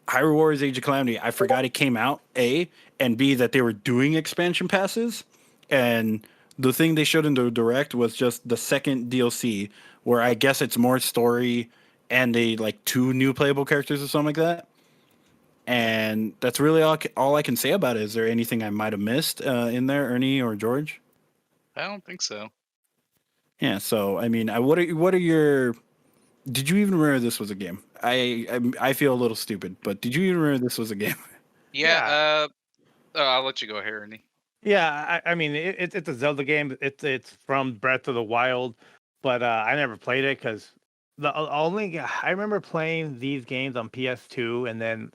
Hyrule Warriors: Age of Calamity, I forgot it came out, A, and B, that they were doing expansion passes. And the thing they showed in the direct was just the second DLC, where I guess it's more story and they like two new playable characters or something like that. And that's really all I can say about it. Is there anything I might have missed in there, Ernie or George? I don't think so. Yeah. So I mean, what are your Did you even remember this was a game? I feel a little stupid, but did you even remember this was a game? Yeah. I'll let you go here, Ernie. Yeah, I mean it's a Zelda game. It's from Breath of the Wild, but I never played it because only I remember playing these games on PS2, and then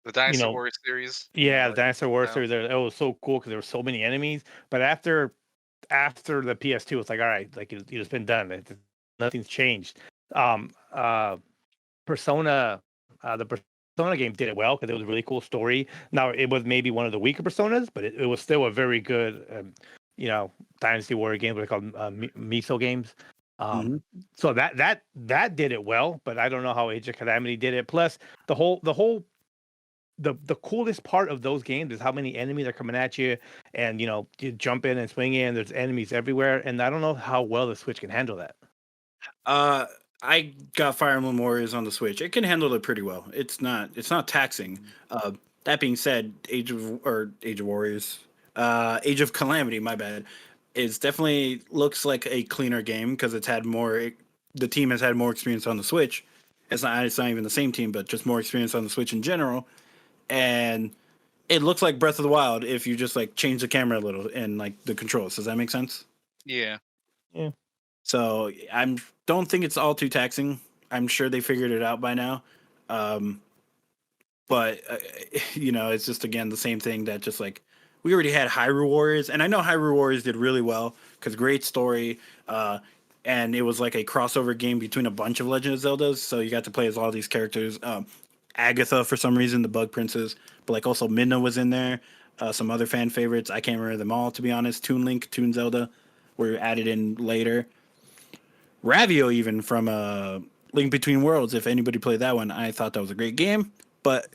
The Dynasty know, Warriors series. yeah, the Like, Dinosaur War no. series. It was so cool because there were so many enemies. But after the PS2, it's like all right, like it's been done. Nothing's changed. Um, uh, Persona, the Persona game did it well because it was a really cool story. Now it was maybe one of the weaker Personas, but it was still a very good, Dynasty Warrior game. What they call miso games. Mm-hmm. So that did it well, but I don't know how Age of Calamity did it. Plus the coolest part of those games is how many enemies are coming at you, and you jump in and swing in. There's enemies everywhere, and I don't know how well the Switch can handle that. I got Fire Emblem Warriors on the Switch. It can handle it pretty well. It's not taxing. That being said, Age of Warriors, Age of Calamity, my bad, is definitely looks like a cleaner game because it's had more. The team has had more experience on the Switch. It's not even the same team, but just more experience on the Switch in general. And it looks like Breath of the Wild if you just like change the camera a little and like the controls. Does that make sense? Yeah. Yeah. So don't think it's all too taxing. I'm sure they figured it out by now. But it's just again the same thing that just like we already had Hyrule Warriors, and I know Hyrule Warriors did really well because great story, and it was like a crossover game between a bunch of Legend of Zeldas. So you got to play as all these characters. Agatha for some reason, the Bug Princess, but like also Midna was in there. Some other fan favorites. I can't remember them all to be honest. Toon Link, Toon Zelda were added in later. Ravio even from Link Between Worlds. If anybody played that one, I thought that was a great game. But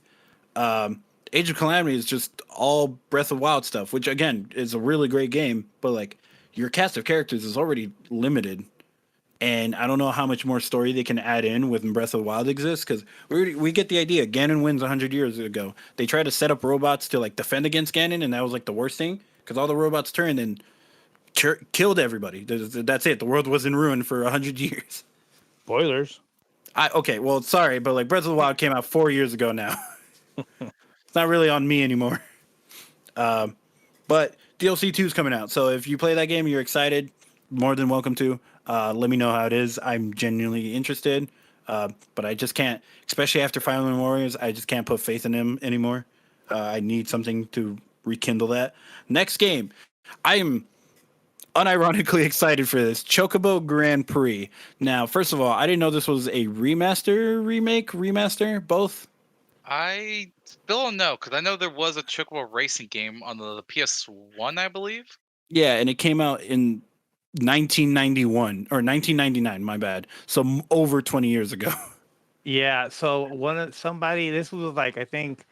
Age of Calamity is just all Breath of Wild stuff, which again is a really great game. But like your cast of characters is already limited, and I don't know how much more story they can add in when Breath of the Wild exists because we get the idea. Ganon wins 100 years ago. They tried to set up robots to like defend against Ganon, and that was like the worst thing because all the robots turned and killed everybody. That's it. The world was in ruin for 100 years. Spoilers. Okay, well, sorry, but like Breath of the Wild came out 4 years ago now. It's not really on me anymore. But DLC 2 is coming out, so if you play that game, you're excited. More than welcome to. Let me know how it is. I'm genuinely interested, but I just can't, especially after Fire Emblem Warriors. I just can't put faith in him anymore. I need something to rekindle that. Next game, I am unironically excited for this Chocobo Grand Prix. Now, first of all, I didn't know this was a remaster, both. I still don't know because I know there was a Chocobo racing game on the PS1, I believe. Yeah, and it came out in 1991 or 1999. My bad. So over 20 years ago. Yeah. So this was like I think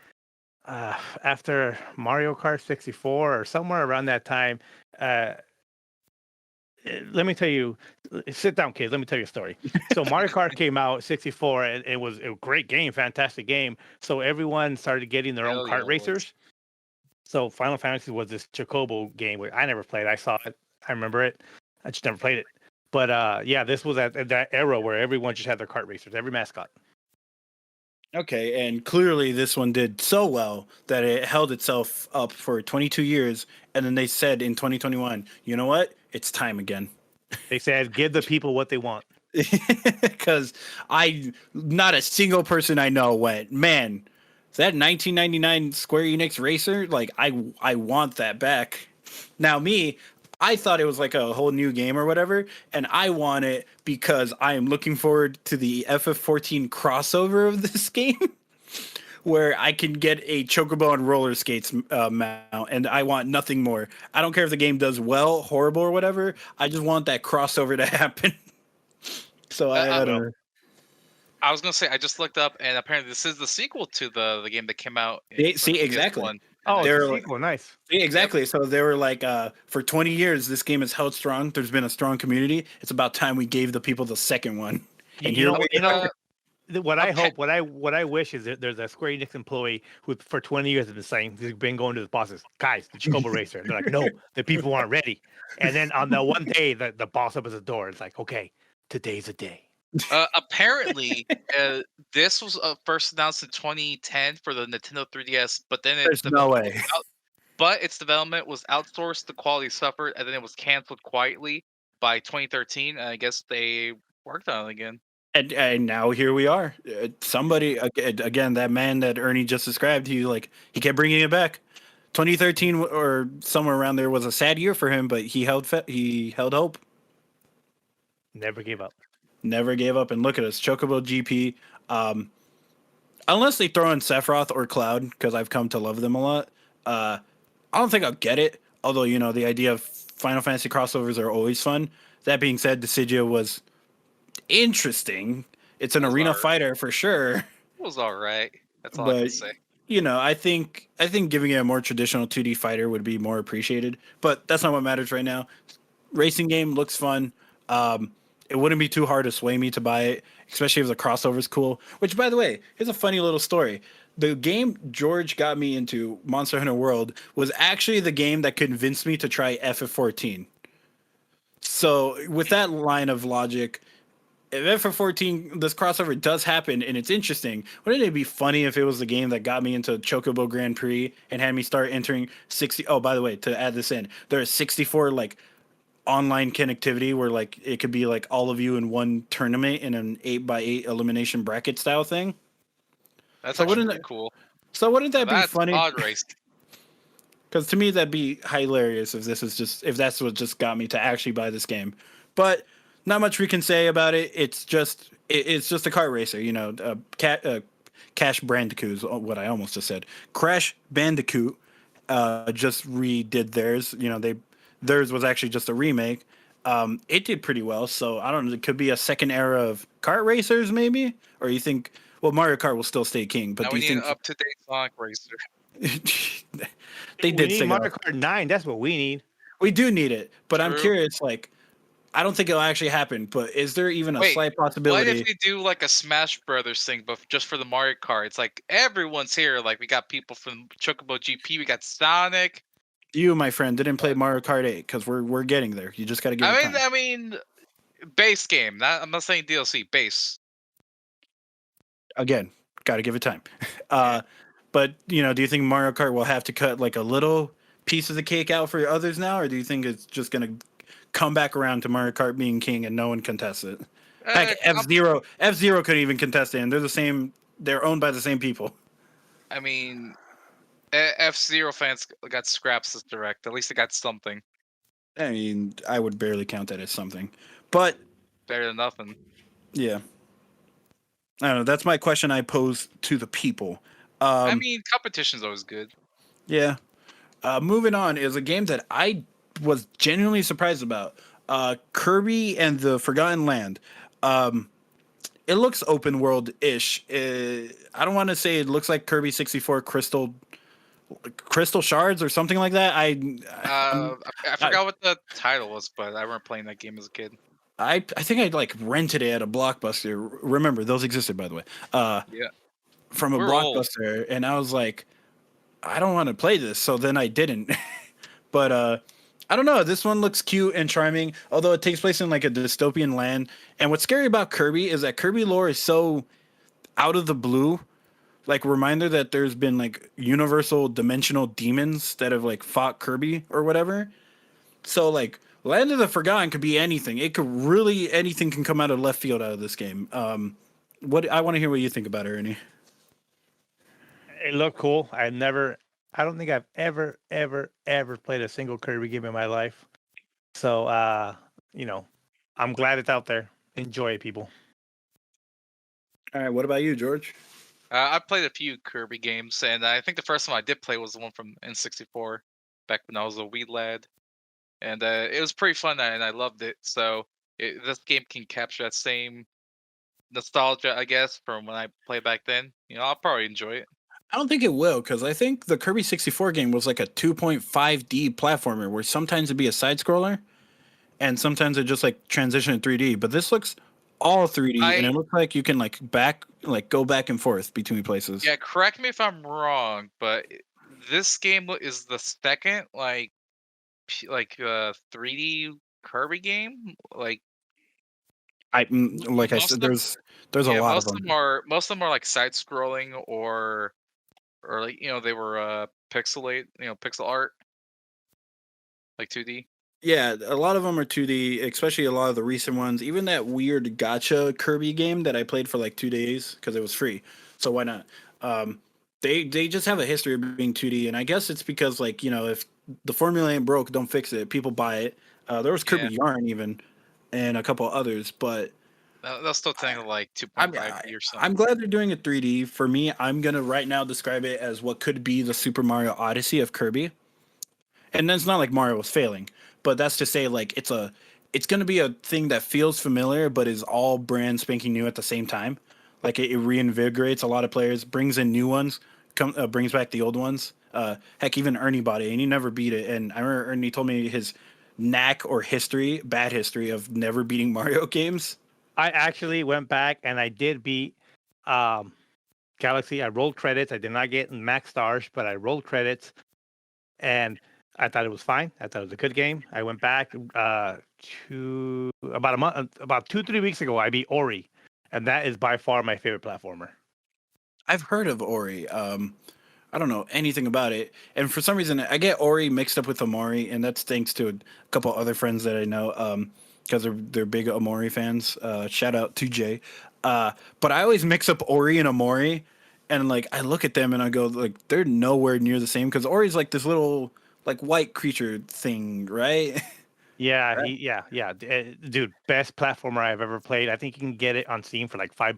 after Mario Kart 64 or somewhere around that time. Let me tell you, sit down, kids. Let me tell you a story. So Mario Kart came out 64, and it was a great game, fantastic game. So everyone started getting their own Hell yeah, kart it was. racers. So Final Fantasy was this Chocobo game where I never played. I saw it, I remember it. I just never played it. But yeah, this was at that era where everyone just had their kart racers, every mascot. Okay, and clearly this one did so well that it held itself up for 22 years, and then they said in 2021, you know what? It's time again. They said, give the people what they want. Because not a single person I know went, man, is that 1999 Square Enix Racer? Like, I want that back. Now, I thought it was like a whole new game or whatever, and I want it because I am looking forward to the FF14 crossover of this game, where I can get a Chocobo on roller skates mount, and I want nothing more. I don't care if the game does well, horrible, or whatever. I just want that crossover to happen. So I don't know. I was gonna say I just looked up, and apparently this is the sequel to the game that came out. See, exactly. Oh, it's They're a sequel. Nice. Yeah, exactly. So they were like, for 20 years, this game has held strong. There's been a strong community. It's about time we gave the people the second one. And You here know, what I Okay. hope, what I wish is that there's a Square Enix employee who, for 20 years, has been saying, he's been going to the bosses, guys, the Chocobo Racer. And they're like, no, the people aren't ready. And then on the one day, the boss opens the door. It's like, okay, today's the day. Apparently, this was first announced in 2010 for the Nintendo 3DS, but then its There's no development was way. its development was outsourced, the quality suffered, and then it was canceled quietly by 2013. And I guess they worked on it again. And now here we are. Somebody again, that man that Ernie just described. He kept bringing it back. 2013 or somewhere around there was a sad year for him, but he held hope. Never gave up. Never gave up. And look at us, Chocobo GP. Unless they throw in Sephiroth or Cloud, because I've come to love them a lot. I don't think I'll get it. Although the idea of Final Fantasy crossovers are always fun. That being said, Dissidia was interesting. It's an It was arena alright. fighter for sure. It was all right. That's all I But can say. I think giving it a more traditional 2D fighter would be more appreciated. But that's not what matters right now. Racing game looks fun. It wouldn't be too hard to sway me to buy it, especially if the crossover's cool. Which, by the way, here's a funny little story. The game George got me into, Monster Hunter World, was actually the game that convinced me to try FF14. So, with that line of logic, if FF14, this crossover does happen and it's interesting, wouldn't it be funny if it was the game that got me into Chocobo Grand Prix and had me start entering 60? Oh, by the way, to add this in, there are 64 online connectivity where it could be all of you in one tournament in an 8x8 elimination bracket style thing. That's So actually wouldn't pretty that, cool. so wouldn't that be That's funny? pod race. Because to me that'd be hilarious if that's what just got me to actually buy this game. But not much we can say about it. It's just a kart racer, Cash Bandicoot is what I almost just said. Crash Bandicoot just redid theirs. Theirs was actually just a remake. It did pretty well, so I don't know. It could be a second era of kart racers, maybe. Or you think? Well, Mario Kart will still stay king, but Now do we you need an think up-to-date Sonic racer. they We did need say Mario Kart 9. That's what we need. we do need it? But I'm True. curious. I don't think it'll actually happen. But is there even a Wait, slight What possibility? if we do like a Smash Brothers thing, but just for the Mario Kart? It's like everyone's here. Like we got people from Chocobo GP, we got Sonic. You, my friend, didn't play Mario Kart 8 because we're getting there. You just got to give it time. I mean, base game. I'm not saying DLC. Base. Again, got to give it time. But do you think Mario Kart will have to cut a little piece of the cake out for others now, or do you think it's just gonna come back around to Mario Kart being king and no one contests it? Heck, F-Zero couldn't even contest it, and they're the same. They're owned by the same people. I mean, F-Zero fans got scraps this direct. At least they got something I mean, I would barely count that as something, but better than nothing. yeah, I don't know. That's my question I pose to the people. I mean, competition's always good. Yeah. Moving on is a game that I was genuinely surprised about. Kirby and the Forgotten Land. It looks open world ish. I don't want to say it looks like Kirby 64 crystal shards or something like that. I forgot what the title was, but I remember playing that game as a kid. I think I rented it at a Blockbuster. Remember, those existed, by the way. Yeah. From a We're old. Blockbuster, and I was like, I don't want to play this, so then I didn't. But I don't know. This one looks cute and charming, although it takes place in a dystopian land. And what's scary about Kirby is that Kirby lore is so out of the blue. Reminder that there's been universal dimensional demons that have fought Kirby or whatever. So Land of the Forgotten could be anything. It could really anything can come out of left field out of this game. What I want to hear what you think about it, Ernie. It looked cool. I don't think I've ever played a single Kirby game in my life. So, I'm glad it's out there. Enjoy it, people. All right, what about you, George? I played a few Kirby games, and I think the first one I did play was the one from N64 back when I was a wee lad, and it was pretty fun, and I loved it. So this game can capture that same nostalgia, I guess, from when I played back then. I'll probably enjoy it. I don't think it will, because I think the Kirby 64 game was a 2.5D platformer where sometimes it'd be a side scroller and sometimes it just transition to 3D. But this looks all 3D and it looks like you can go back and forth between places. Yeah, correct me if I'm wrong, but this game is the second 3D Kirby game. Like I Most said, of there's a yeah, lot of them. most of them are like side scrolling or like they were pixel art like 2D. Yeah, a lot of them are 2D, especially a lot of the recent ones. Even that weird gotcha Kirby game that I played for like 2 days because it was free. So why not? Um, they just have a history of being 2D, and I guess it's because like if the formula ain't broke, don't fix it. People buy it. There was Kirby Yeah, Yarn even, and a couple others, but they'll still I, take like I'm 2.5D or I'm something. glad they're doing it 3D. For me, I'm gonna right now describe it as what could be the Super Mario Odyssey of Kirby. And then it's not like Mario was failing, but that's to say like it's going to be a thing that feels familiar but is all brand spanking new at the same time. Like it reinvigorates a lot of players, brings in new ones, brings back the old ones. Heck, even Ernie bought it and he never beat it. And I remember Ernie told me his knack or bad history of never beating Mario games. I actually went back and I did beat um, Galaxy. I rolled credits. I did not get max stars, but I rolled credits, and I thought it was fine. I thought it was a good game. I went back to about a month, about 2-3 weeks ago. I beat Ori, and that is by far my favorite platformer. I've heard of Ori. I don't know anything about it, and for some reason, I get Ori mixed up with Amori, and that's thanks to a couple other friends that I know, because they're big Amori fans. Shout out to Jay. But I always mix up Ori and Amori, and like I look at them and I go like they're nowhere near the same because Ori's like this little like white creature thing, right? Yeah, Right. dude, best platformer I've ever played. I think you can get it on Steam for like $5.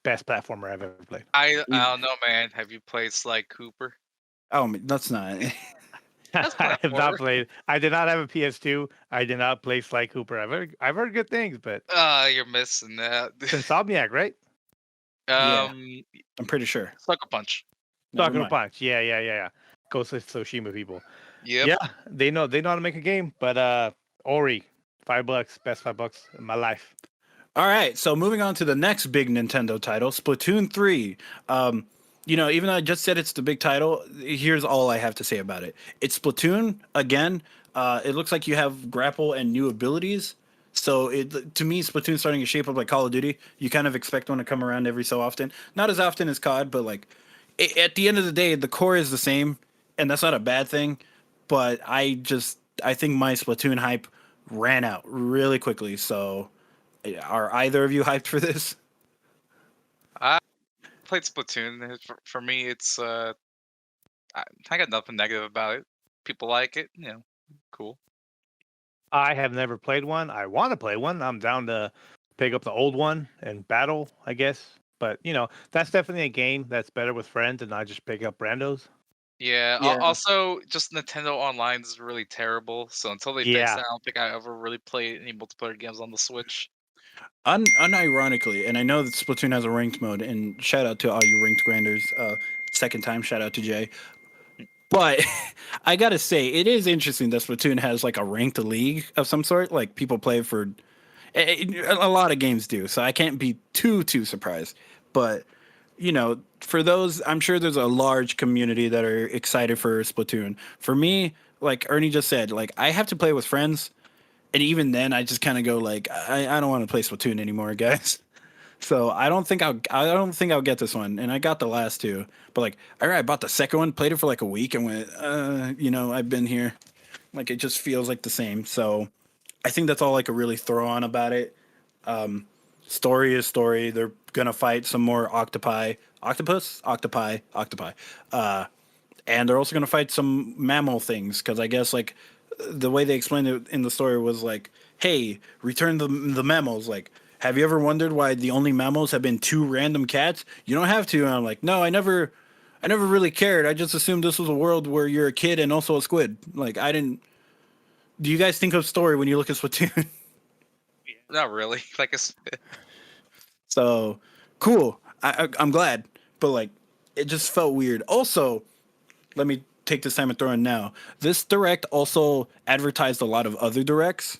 Best platformer I've ever played. I don't know, man. Have you played Sly Cooper? Oh, that's not. That's I have not platformer. played. I did not have a PS2. I did not play Sly Cooper. I've heard good things, but You're missing that. it's Insomniac, right? Yeah, um, I'm pretty sure. Sucker Punch. Never Talking to mind. Punch. Yeah. Ghost of Tsushima people. Yep. Yeah, they know how to make a game. But Ori, $5, best $5 in my life. All right, so moving on to the next big Nintendo title, Splatoon 3. Even though I just said it's the big title, here's all I have to say about it. It's Splatoon again. It looks like you have grapple and new abilities. So to me, Splatoon's starting to shape up like Call of Duty. You kind of expect one to come around every so often. Not as often as COD, but like at the end of the day, the core is the same, and that's not a bad thing. But I think my Splatoon hype ran out really quickly. So are either of you hyped for this? I played Splatoon. For me, it's I got nothing negative about it. People like it, cool. I have never played one. I want to play one. I'm down to pick up the old one and battle, I guess. But that's definitely a game that's better with friends and not just pick up randos. Yeah. Yeah. Also, just Nintendo Online is really terrible. So until they fix Yeah. that, I don't think I ever really played any multiplayer games on the Switch. Unironically, and I know that Splatoon has a ranked mode, and shout out to all you ranked granders. Second time, shout out to Jay. But I gotta say, it is interesting that Splatoon has like a ranked league of some sort. Like people play for a lot of games do, so I can't be too surprised. But for those, I'm sure there's a large community that are excited for Splatoon. For me, like Ernie just said, like I have to play with friends, and even then, I just kind of go like, I don't want to play Splatoon anymore, guys. So I don't think I'll get this one, and I got the last two, but like, all right, I bought the second one, played it for like a week, and went, I've been here, like it just feels like the same. So I think that's all I could really throw on about it. Story is story. They're gonna fight some more octopi, and they're also gonna fight some mammal things because I guess like the way they explained it in the story was like, hey, return the mammals. Like, have you ever wondered why the only mammals have been two random cats? You don't have to. And I'm like, no, I never really cared. I just assumed this was a world where you're a kid and also a squid. Like, I didn't. Do you guys think of story when you look at Splatoon? Not really. Like So cool. I'm glad, but like, it just felt weird. Also, let me take this time and throw in now. This direct also advertised a lot of other directs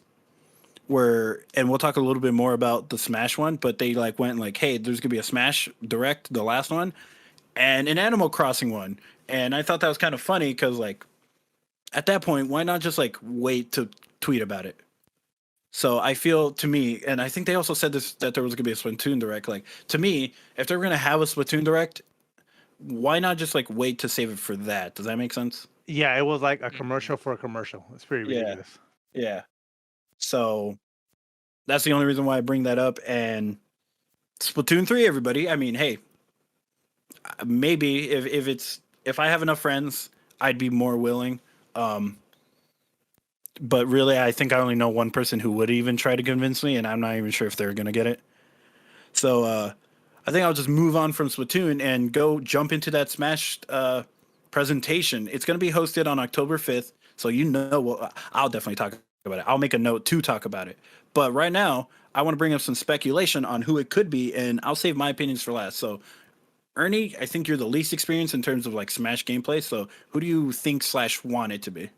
and we'll talk a little bit more about the Smash one, but they like went like, hey, there's gonna be a Smash direct, the last one, and an Animal Crossing one. And I thought that was kind of funny because like at that point, why not just like wait to tweet about it? So I feel, to me, and I think they also said this, that there was going to be a Splatoon direct. Like, to me, if they're going to have a Splatoon direct, why not just like wait to save it for that? Does that make sense? Yeah, it was like a Mhm. commercial for a commercial. It's pretty Yeah. ridiculous. Yeah. So that's the only reason why I bring that up. And Splatoon 3, everybody. I mean, hey, maybe if I have enough friends, I'd be more willing. Um, but really, I think I only know one person who would even try to convince me, and I'm not even sure if they're gonna get it. So I think I'll just move on from Splatoon and go jump into that Smash presentation. It's gonna be hosted on October 5th, so I'll definitely talk about it. I'll make a note to talk about it. But right now, I want to bring up some speculation on who it could be, and I'll save my opinions for last. So Ernie, I think you're the least experienced in terms of like Smash gameplay. So who do you think slash want it to be?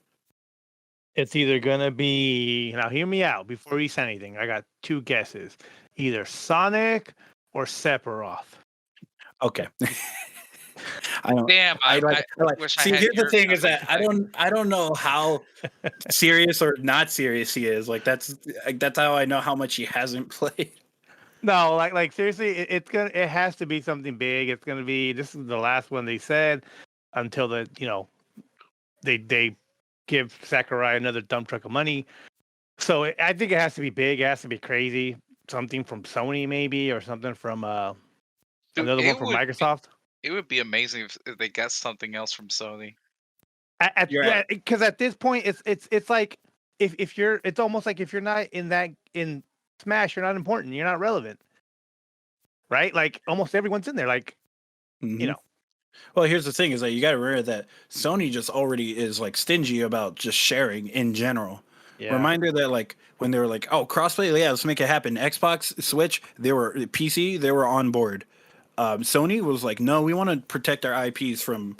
It's either gonna be, now hear me out before you say anything. I got two guesses. Either Sonic or Sephiroth. Okay. I don't. Damn, I like. wish I See, had here's the your thing: is what that you I think. don't. I don't know how serious or not serious he is. That's how I know how much he hasn't played. No, like seriously, it has to be something big. It's gonna be, this is the last one they said until they give Sakurai another dump truck of money. So I think it has to be big. It has to be crazy. Something from Sony maybe, or something from Dude, another one from Microsoft. it would be amazing if they got something else from Sony. You're Yeah, because at this point it's like, if you're, it's almost like if you're not in Smash, you're not important. You're not relevant, right? Like almost everyone's in there. Like, you hmm know, Well, here's the thing: is that you got to remember that Sony just already is like stingy about just sharing in general. yeah. Reminder that like when they were like, "Oh, crossplay, yeah, let's make it happen." Xbox, Switch, they were PC, they were on board. Sony was like, "No, we want to protect our IPs from,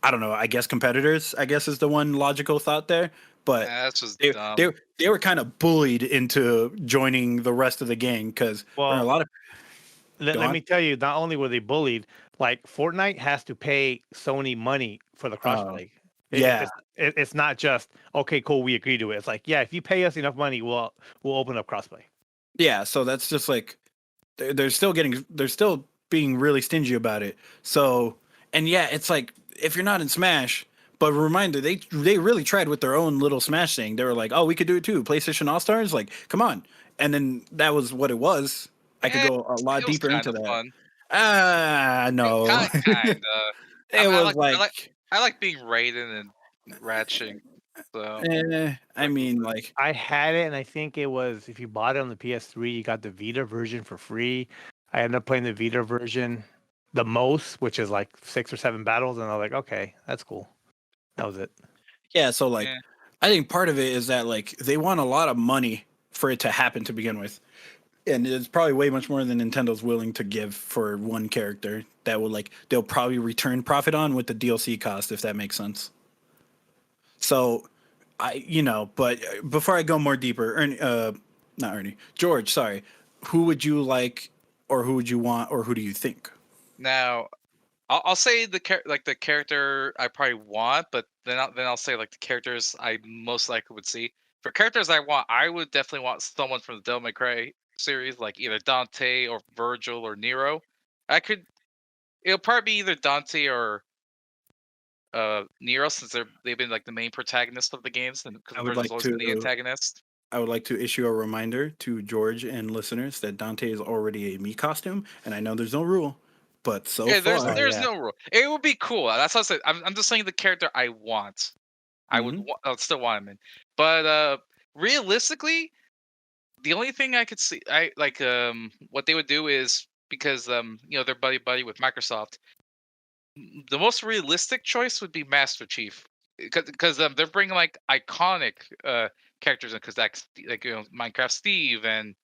I don't know, I guess competitors, I guess is the one logical thought there." But That's just they they dumb. they were kind of bullied into joining the rest of the gang because a Well, lot of go let on. me tell you, not only were they bullied, like Fortnite has to pay Sony money for the Uh, crossplay. yeah, It's not just okay, cool, we agree to it. It's like, yeah, if you pay us enough money, we'll open up crossplay. yeah. So that's just like they're still being really stingy about it. So and yeah, it's like if you're not in Smash. But reminder, they really tried with their own little Smash thing. They were like, "Oh, we could do it too." PlayStation All Stars, like, come on! And then that was what it was. I could Eh, go a lot it was deeper kind into of that. fun. No. Kinda. It I was like like, I like being raided and ratching. So I mean, like, I had it, and I think it was, if you bought it on the PS3, you got the Vita version for free. I ended up playing the Vita version the most, which is like 6 or 7 battles, and I was like, okay, that's cool. That was it. yeah. So, like, yeah. I think part of it is that, like, they want a lot of money for it to happen to begin with. And it's probably way much more than Nintendo's willing to give for one character that will, like, they'll probably return profit on with the DLC cost, if that makes sense. So, but before I go more deeper, not Ernie, George, sorry, who would you like, or who would you want, or who do you think? Now I'll say the character I probably want, but then I'll say like the characters I most likely would see. For characters I want, I would definitely want someone from the Devil May Cry series, like either Dante or Virgil or Nero. I could It'll probably be either Dante or Nero, since they've been like the main protagonists of the games, and because I would Virgil's like always been the to antagonist. I would like to issue a reminder to George and listeners that Dante is already a me costume, and I know there's no rule, but so Yeah, Oh far, there's yeah. no rule. It would be cool. That's what I said. I'm just saying the character I want. hmm I would still want him in. But realistically, the only thing I could see, I like what they would do is, because they're buddy with Microsoft. The most realistic choice would be Master Chief, because they're bringing like iconic characters in, because like Minecraft Steve and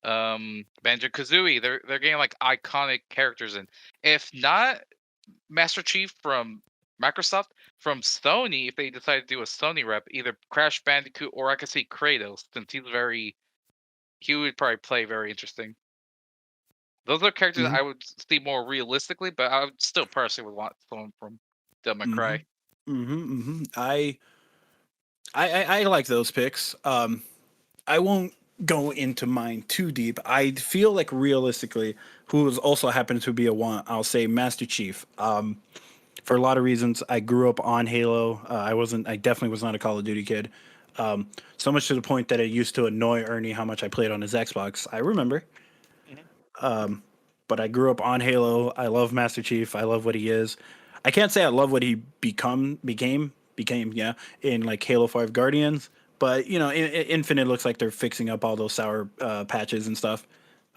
Banjo Kazooie. They're getting like iconic characters in. If not Master Chief from Microsoft, from Sony, if they decide to do a Sony rep, either Crash Bandicoot, or I could see Kratos, since he would probably play very interesting. Those are characters hmm I would see more realistically, but I would still personally would want someone from Devil May hmm Cry. I like those picks. I won't go into mine too deep. I feel like realistically, who is also happens to be a want, I'll say Master Chief. For a lot of reasons, I grew up on Halo. I definitely was not a Call of Duty kid. So much to the point that it used to annoy Ernie how much I played on his Xbox. I remember. But I grew up on Halo. I love Master Chief. I love what he is. I can't say I love what he became, yeah, in like Halo 5 Guardians. But you know, Infinite looks like they're fixing up all those sour patches and stuff.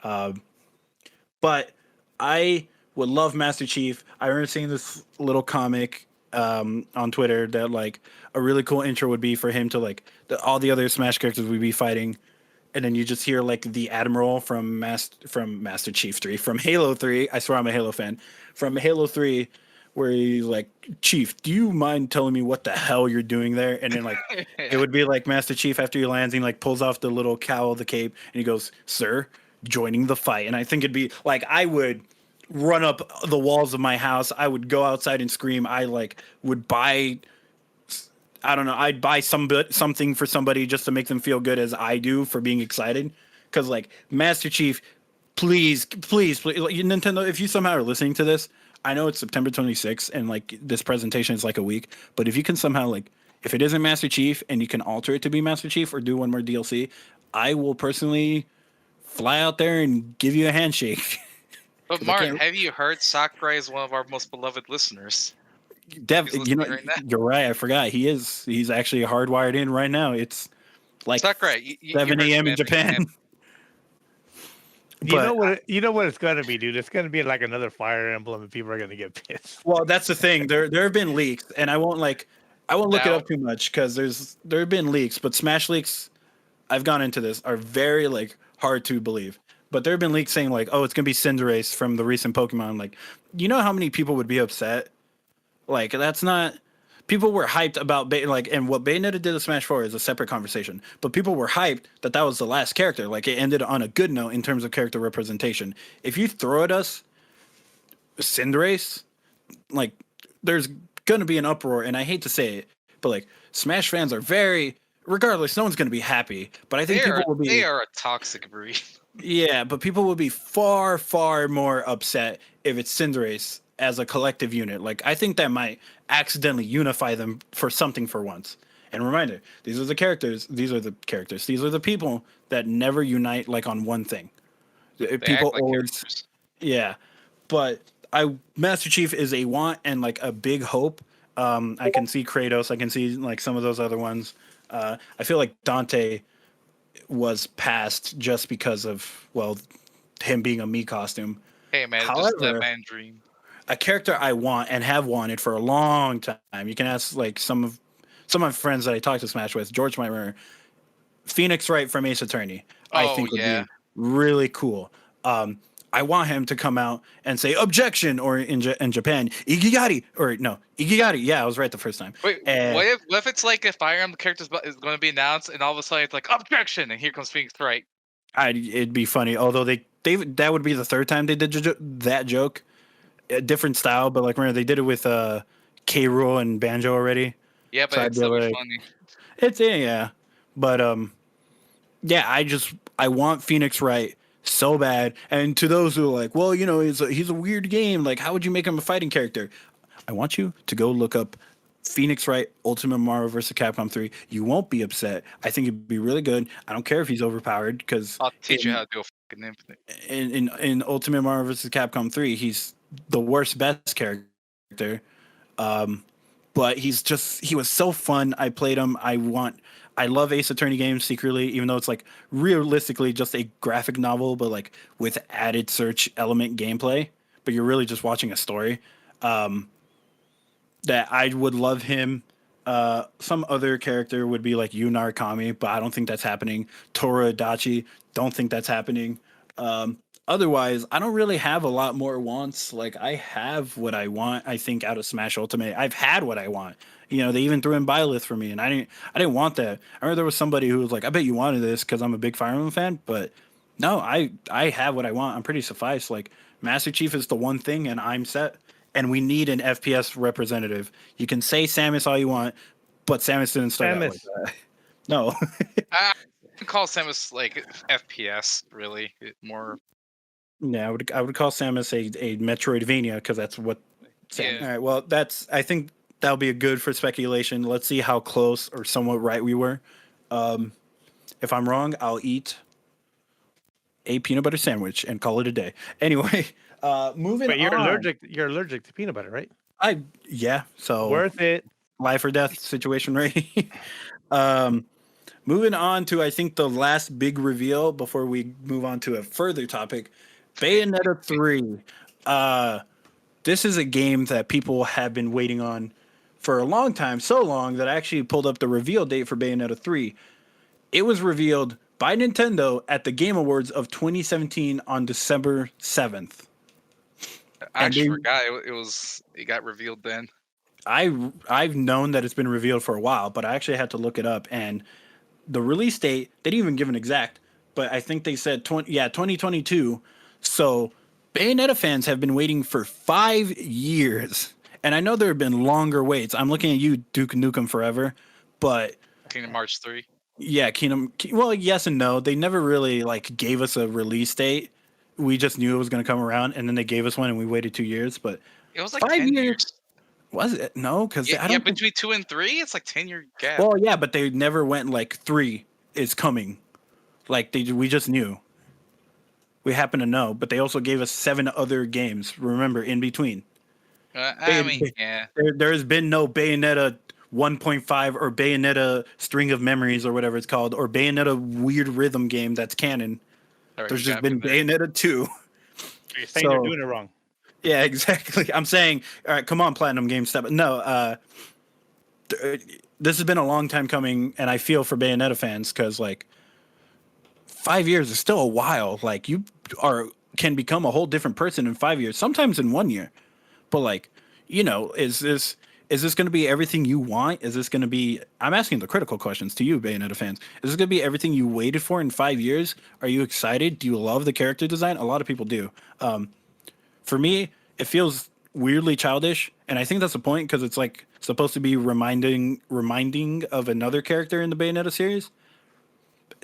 But I would love Master Chief. I remember seeing this little comic on Twitter that like a really cool intro would be for him to like all the other Smash characters would be fighting, and then you just hear like the Admiral from Master Chief 3 from Halo 3. I swear I'm a Halo fan. From Halo 3, where he's like, Chief, do you mind telling me what the hell you're doing there? And then like it would be like Master Chief after he lands, he like pulls off the little cowl, the cape, and he goes, "Sir, joining the fight." And I think it'd be like I would run up the walls of my house. I would go outside and scream. I like would buy, I don't know, I'd buy something for somebody just to make them feel good as I do for being excited. Because like Master Chief, please, like, Nintendo, if you somehow are listening to this, I know it's September 26th and like this presentation is like a week, but if you can somehow like, if it isn't Master Chief and you can alter it to be Master Chief or do one more DLC, I will personally fly out there and give you a handshake. But Martin, have you heard Sakurai is one of our most beloved listeners? You know, right, you're right. I forgot he's actually hardwired in right now. It's like Sakurai, 7 a.m. in Japan. You know what it's gonna be, dude. It's gonna be like another Fire Emblem, and people are gonna get pissed. Well, that's the thing. There have been leaks, and I won't look it up too much because there have been leaks. But Smash leaks, I've gone into this, are very like hard to believe. But there have been leaks saying like, oh, it's gonna be Cinderace from the recent Pokemon. Like, you know how many people would be upset? Like, that's not. People were hyped about and what Bayonetta did to Smash 4 is a separate conversation. But people were hyped that was the last character. Like, it ended on a good note in terms of character representation. If you throw at us Cinderace, like, there's gonna be an uproar. And I hate to say it, but like, Smash fans are regardless, no one's gonna be happy. But I think they are a toxic breed. Yeah, but people will be far, far more upset if it's Cinderace as a collective unit. Like, I think that might accidentally unify them for something for once. And reminder, these are the people that never unite like on one thing. People always, yeah. But Master Chief is a want and like a big hope. I can see Kratos. I can see like some of those other ones. I feel like Dante was passed just because of him being a Mii costume. Hey man, however, just that man dream. A character I want and have wanted for a long time. You can ask like some of my friends that I talked to Smash with. George might remember Phoenix Wright from Ace Attorney. I think would be really cool. I want him to come out and say objection, or in Japan, Igigari, or no, Igigari. Yeah, I was right the first time. Wait, what if it's like a Fire Emblem character is going to be announced, and all of a sudden it's like objection, and here comes Phoenix Wright? It'd be funny. Although that would be the third time they did that joke. A different style, but like remember they did it with K. Rool and Banjo already. Yeah, but it's still funny. It's yeah, but yeah. I want Phoenix Wright so bad. And to those who are like, well, you know, he's a weird game. Like, how would you make him a fighting character? I want you to go look up Phoenix Wright Ultimate Mario vs. Capcom 3. You won't be upset. I think it'd be really good. I don't care if he's overpowered because I'll teach you how to do a fucking Infinite. In Ultimate Mario vs. Capcom 3, he's the worst best character. But he was so fun. I played him. I love Ace Attorney games secretly, even though it's like realistically just a graphic novel, but like with added search element gameplay. But you're really just watching a story. That I would love him. Some other character would be like Yu Narukami, but I don't think that's happening. Toru Adachi, don't think that's happening. Otherwise, I don't really have a lot more wants. Like, I have what I want, I think, out of Smash Ultimate. I've had what I want. You know, they even threw in Byleth for me, and I didn't want that. I remember there was somebody who was like, I bet you wanted this because I'm a big Fire Emblem fan, but no, I have what I want. I'm pretty suffice. Like, Master Chief is the one thing, and I'm set. And we need an FPS representative. You can say Samus all you want, but Samus didn't start out like that. No. wouldn't call Samus like FPS really. More. Yeah, I would call Samus a Metroidvania because that's what. Yeah. All right. Well, I think that'll be a good for speculation. Let's see how close or somewhat right we were. If I'm wrong, I'll eat a peanut butter sandwich and call it a day. Anyway, moving But you're on. allergic. You're allergic to peanut butter, right? Yeah. So Worth it. life or death situation, right? Moving on to I think the last big reveal before we move on to a further topic, Bayonetta 3. This is a game that people have been waiting on for a long time, so long that I actually pulled up the reveal date for Bayonetta 3. It was revealed by Nintendo at the Game Awards of 2017 on December 7th. I And actually they, forgot it got revealed then. I've known that it's been revealed for a while, but I actually had to look it up, and the release date they didn't even give an exact, but I think they said 2022. So Bayonetta fans have been waiting for 5 years, and I know there have been longer waits. I'm looking at you, Duke Nukem Forever, but Kingdom Hearts 3. yeah, Well, yes and no. They never really like gave us a release date. We just knew it was going to come around, and then they gave us one, and we waited 2 years. But It was like 5 10 years years. was it? No, because Yeah, I don't think. between 2 and 3, it's like 10-year gap. Well, yeah, but they never went like 3 is coming. Like we just knew. We happen to know, but they also gave us 7 other games. Remember, in between. I mean, yeah. There has been no Bayonetta 1.5 or Bayonetta String of Memories or whatever it's called, or Bayonetta Weird Rhythm game that's canon. Alright, There's you just got me been there. Bayonetta 2. You're saying they're doing it wrong. Yeah, exactly. I'm saying, all right, come on, Platinum Game Step. No, this has been a long time coming, and I feel for Bayonetta fans because, like, 5 years is still a while. Like, you can become a whole different person in 5 years, sometimes in 1 year. But like, is this going to be everything you want? Is this going to be? I'm asking the critical questions to you, Bayonetta fans. Is this going to be everything you waited for in 5 years? Are you excited? Do you love the character design? A lot of people do. For me, it feels weirdly childish, and I think that's the point because it's like supposed to be reminding of another character in the Bayonetta series.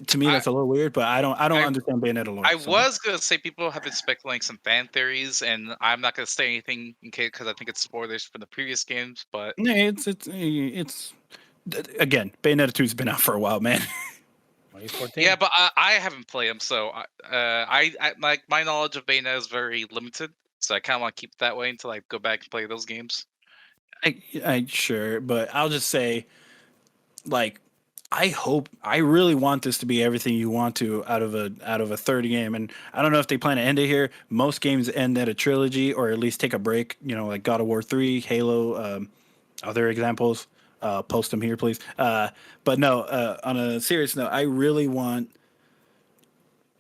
To me, that's a little weird, but I don't understand Bayonetta lore. I so. was gonna say people have been speculating some fan theories, and I'm not gonna say anything in case because I think it's spoilers from the previous games. But Yeah, it's again, Bayonetta 2's been out for a while, man. 2014. yeah, but I haven't played them, so I like my knowledge of Bayonetta is very limited. So I kind of want to keep it that way until I go back and play those games. I sure, but I'll just say, like, I really want this to be everything you want to out of a third game, and I don't know if they plan to end it here. Most games end at a trilogy, or at least take a break. Like God of War 3, Halo, other examples. Post them here, please. But no, on a serious note, I really want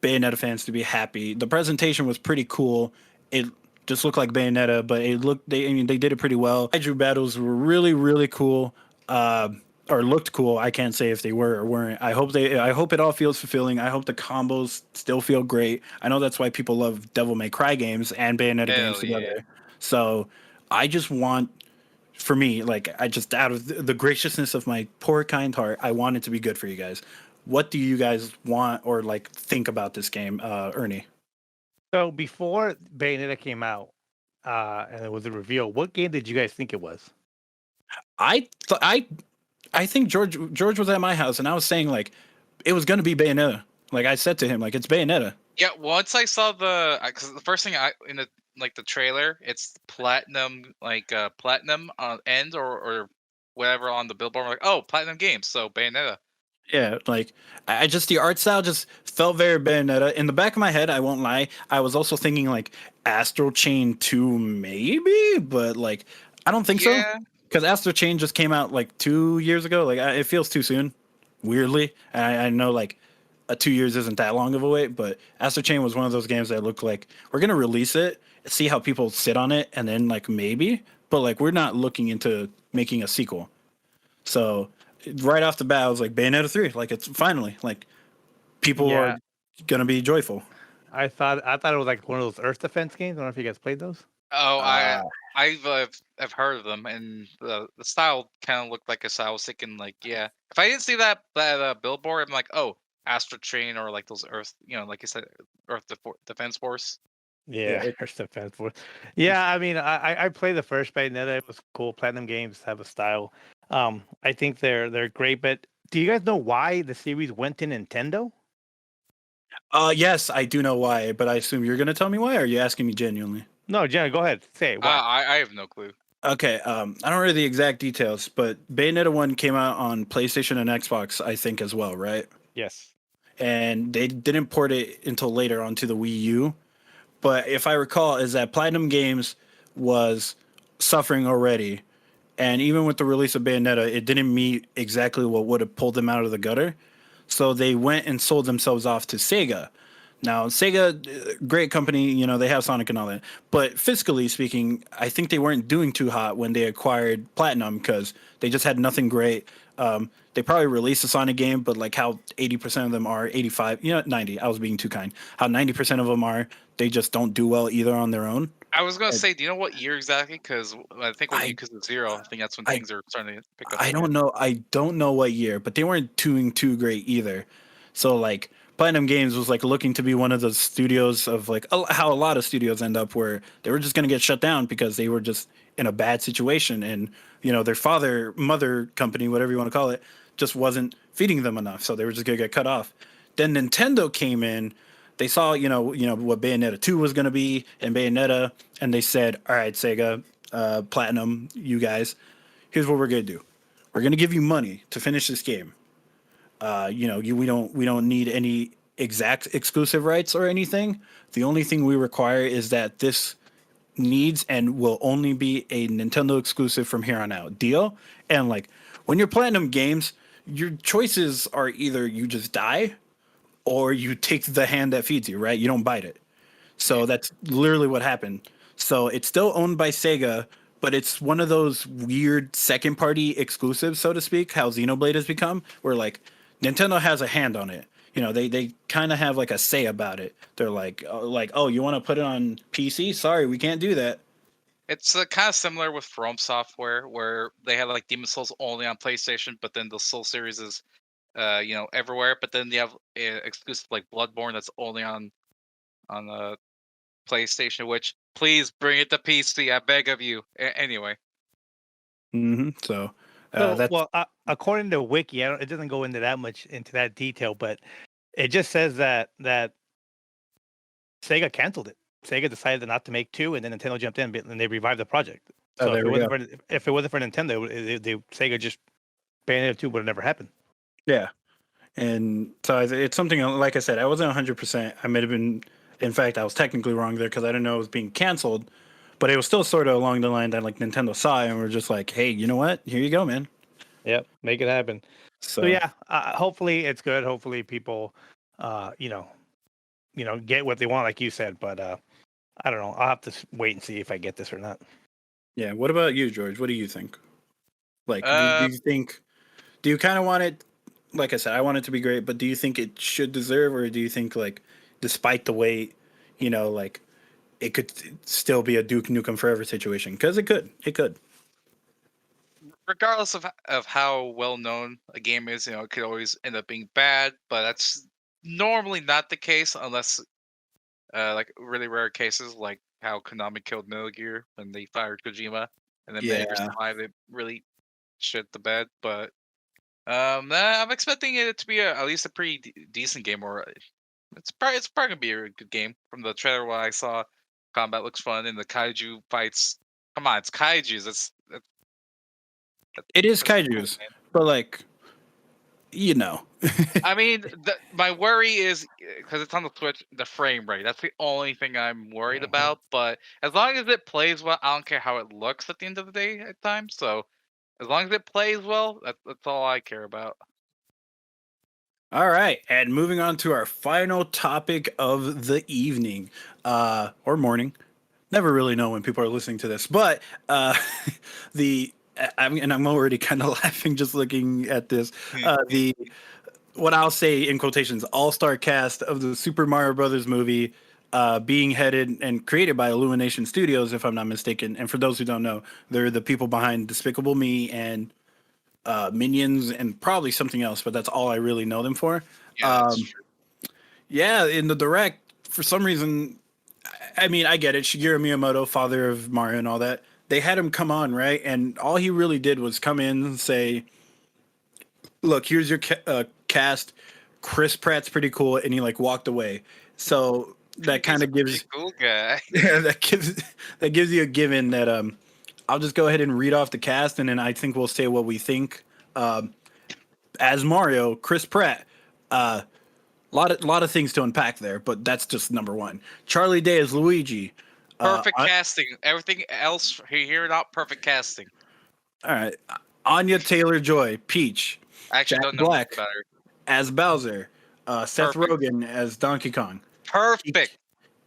Bayonetta fans to be happy. The presentation was pretty cool. It just looked like Bayonetta, but they did it pretty well. Kaiju battles were really, really cool. Or looked cool. I can't say if they were or weren't. I hope it all feels fulfilling. I hope the combos still feel great. I know that's why people love Devil May Cry games and Bayonetta games together. Yeah. So I just want, for me, like, I just, out of the graciousness of my poor kind heart, I want it to be good for you guys. What do you guys want or like think about this game, Ernie? So before Bayonetta came out, and it was a reveal, what game did you guys think it was? I think George was at my house, and I was saying, like, it was gonna be Bayonetta. Like, I said to him, like, it's Bayonetta. Yeah, once I saw because the first thing in the trailer, it's platinum platinum end or whatever on the billboard. I'm like, oh, platinum games, so Bayonetta. Yeah, like, I just, the art style just felt very Bayonetta. In the back of my head, I won't lie, I was also thinking like Astral Chain 2 maybe, but like, I don't think so. Yeah. Because Astral Chain just came out like 2 years ago. Like, it feels too soon, weirdly. And I know like 2 years isn't that long of a wait, but Astral Chain was one of those games that looked like we're gonna release it, see how people sit on it, and then like maybe, but like we're not looking into making a sequel. So right off the bat, I was like, Bayonetta 3, like, it's finally like people are gonna be joyful. I thought it was like one of those Earth Defense games. I don't know if you guys played those. Oh, I've heard of them, and the style kind of looked like a style. I was thinking like, yeah, if I didn't see that billboard, I'm like, oh, Astro Train or like those Earth, like you said, Earth Defense Force. Yeah, Yeah, First Defense Force. Yeah, I mean, I played the first Bayonetta. It was cool. Platinum Games have a style. I think they're great. But do you guys know why the series went to Nintendo? yes, I do know why, but I assume you're gonna tell me why. Or are you asking me genuinely? No, Jenna, go ahead. Say it. Why. I have no clue. Okay, I don't know the exact details, but Bayonetta 1 came out on PlayStation and Xbox, I think, as well, right? Yes. And they didn't port it until later onto the Wii U. But if I recall, is that Platinum Games was suffering already, and even with the release of Bayonetta, it didn't meet exactly what would have pulled them out of the gutter. So they went and sold themselves off to Sega. Now, Sega, great company, they have Sonic and all that. But fiscally speaking, I think they weren't doing too hot when they acquired Platinum because they just had nothing great. They probably released a Sonic game, but like how 80% of them are, 85, 90, I was being too kind. How 90% of them are, they just don't do well either on their own. I was gonna And say, do you know what year exactly? Because I think with I, Yakuza Zero, I think that's when I, things are starting to pick up I again. don't know. I don't know what year, but they weren't doing too great either. So like Platinum Games was like looking to be one of those studios of like how a lot of studios end up where they were just going to get shut down because they were just in a bad situation and their mother company, whatever you want to call it, just wasn't feeding them enough, so they were just going to get cut off. Then Nintendo came in. They saw what Bayonetta 2 was going to be and Bayonetta, and they said, "All right, Sega, Platinum, you guys, here's what we're going to do. We're going to give you money to finish this game. We don't need any exact exclusive rights or anything. The only thing we require is that this needs and will only be a Nintendo exclusive from here on out. Deal?" And like when you're Platinum Games, your choices are either you just die or you take the hand that feeds you, right? You don't bite it. Yeah. So that's literally what happened. So it's still owned by Sega, but it's one of those weird second party exclusives, so to speak, how Xenoblade has become, where like Nintendo has a hand on it. They kind of have like a say about it. They're like, oh, you want to put it on PC? Sorry, we can't do that. It's kind of similar with From Software, where they had like Demon Souls only on PlayStation, but then the Soul series is, everywhere. But then they have exclusive like Bloodborne that's only on PlayStation. Which please bring it to PC, I beg of you. Anyway, So So, that's well, according to Wiki, it doesn't go into that much into that detail, but it just says that Sega canceled it. Sega decided not to make two, and then Nintendo jumped in and they revived the project. oh, So there we go. if it wasn't for Nintendo, Sega just Bayonetta 2 would have never happened. Yeah. And so it's something like I said, I wasn't 100%. I might have been, in fact, I was technically wrong there because I didn't know it was being canceled, but it was still sort of along the line that like Nintendo saw it and we're just like, hey, you know what? Here you go, man. Yep, make it happen. So So yeah, hopefully it's good. Hopefully people, uh, you know, get what they want, like you said. But I don't know. I'll have to wait and see if I get this or not. yeah. What about you, George? What do you think? Like, do uh, you think, do you kind of want it? Like I said, I want it to be great, but do you think it should deserve, or do you think like, despite the wait, like it could still be a Duke Nukem Forever situation? Because it could. regardless of how well known a game is, it could always end up being bad. But that's normally not the case unless, like really rare cases, like how Konami killed Metal Gear when they fired Kojima, and then Metal Gear Yeah. Survive. It really shit the bed. But I'm expecting it to be at least a pretty decent game, or it's probably gonna be a good game. From the trailer, what I saw, combat looks fun, and the kaiju fights. Come on, it's kaiju's. It is That's cool, kaiju's, man. but like, you know. I mean, my worry is because it's on the Switch, the frame rate. That's the only thing I'm worried about. But as long as it plays well, I don't care how it looks at the end of the day at times. So as long as it plays well, that's all I care about. All right, and moving on to our final topic of the evening, or morning. Never really know when people are listening to this, but the I'm already kind of laughing just looking at this. The what I'll say in quotations all-star cast of the Super Mario Brothers movie, being headed and created by Illumination Studios, if I'm not mistaken. And for those who don't know, they're the people behind Despicable Me and Minions, and probably something else, but that's all I really know them for. Yeah, that's true. Yeah, in the direct, for some reason, I mean, I get it. Shigeru Miyamoto, father of Mario and all that, they had him come on, right? And all he really did was come in and say, look, here's your cast. Chris Pratt's pretty cool, and he like walked away. So that kind He's a of pretty gives cool guy. yeah, that gives you a given that I'll just go ahead and read off the cast, and then I think we'll say what we think. As Mario, Chris Pratt. Lot of things to unpack there, but that's just number one. Charlie Day as Luigi. Perfect casting. Everything else here, not perfect casting. All right, Anya Taylor-Joy, Peach. I actually Jack don't know much Black about her. as Bowser. Seth Perfect. Rogen as Donkey Kong. Perfect.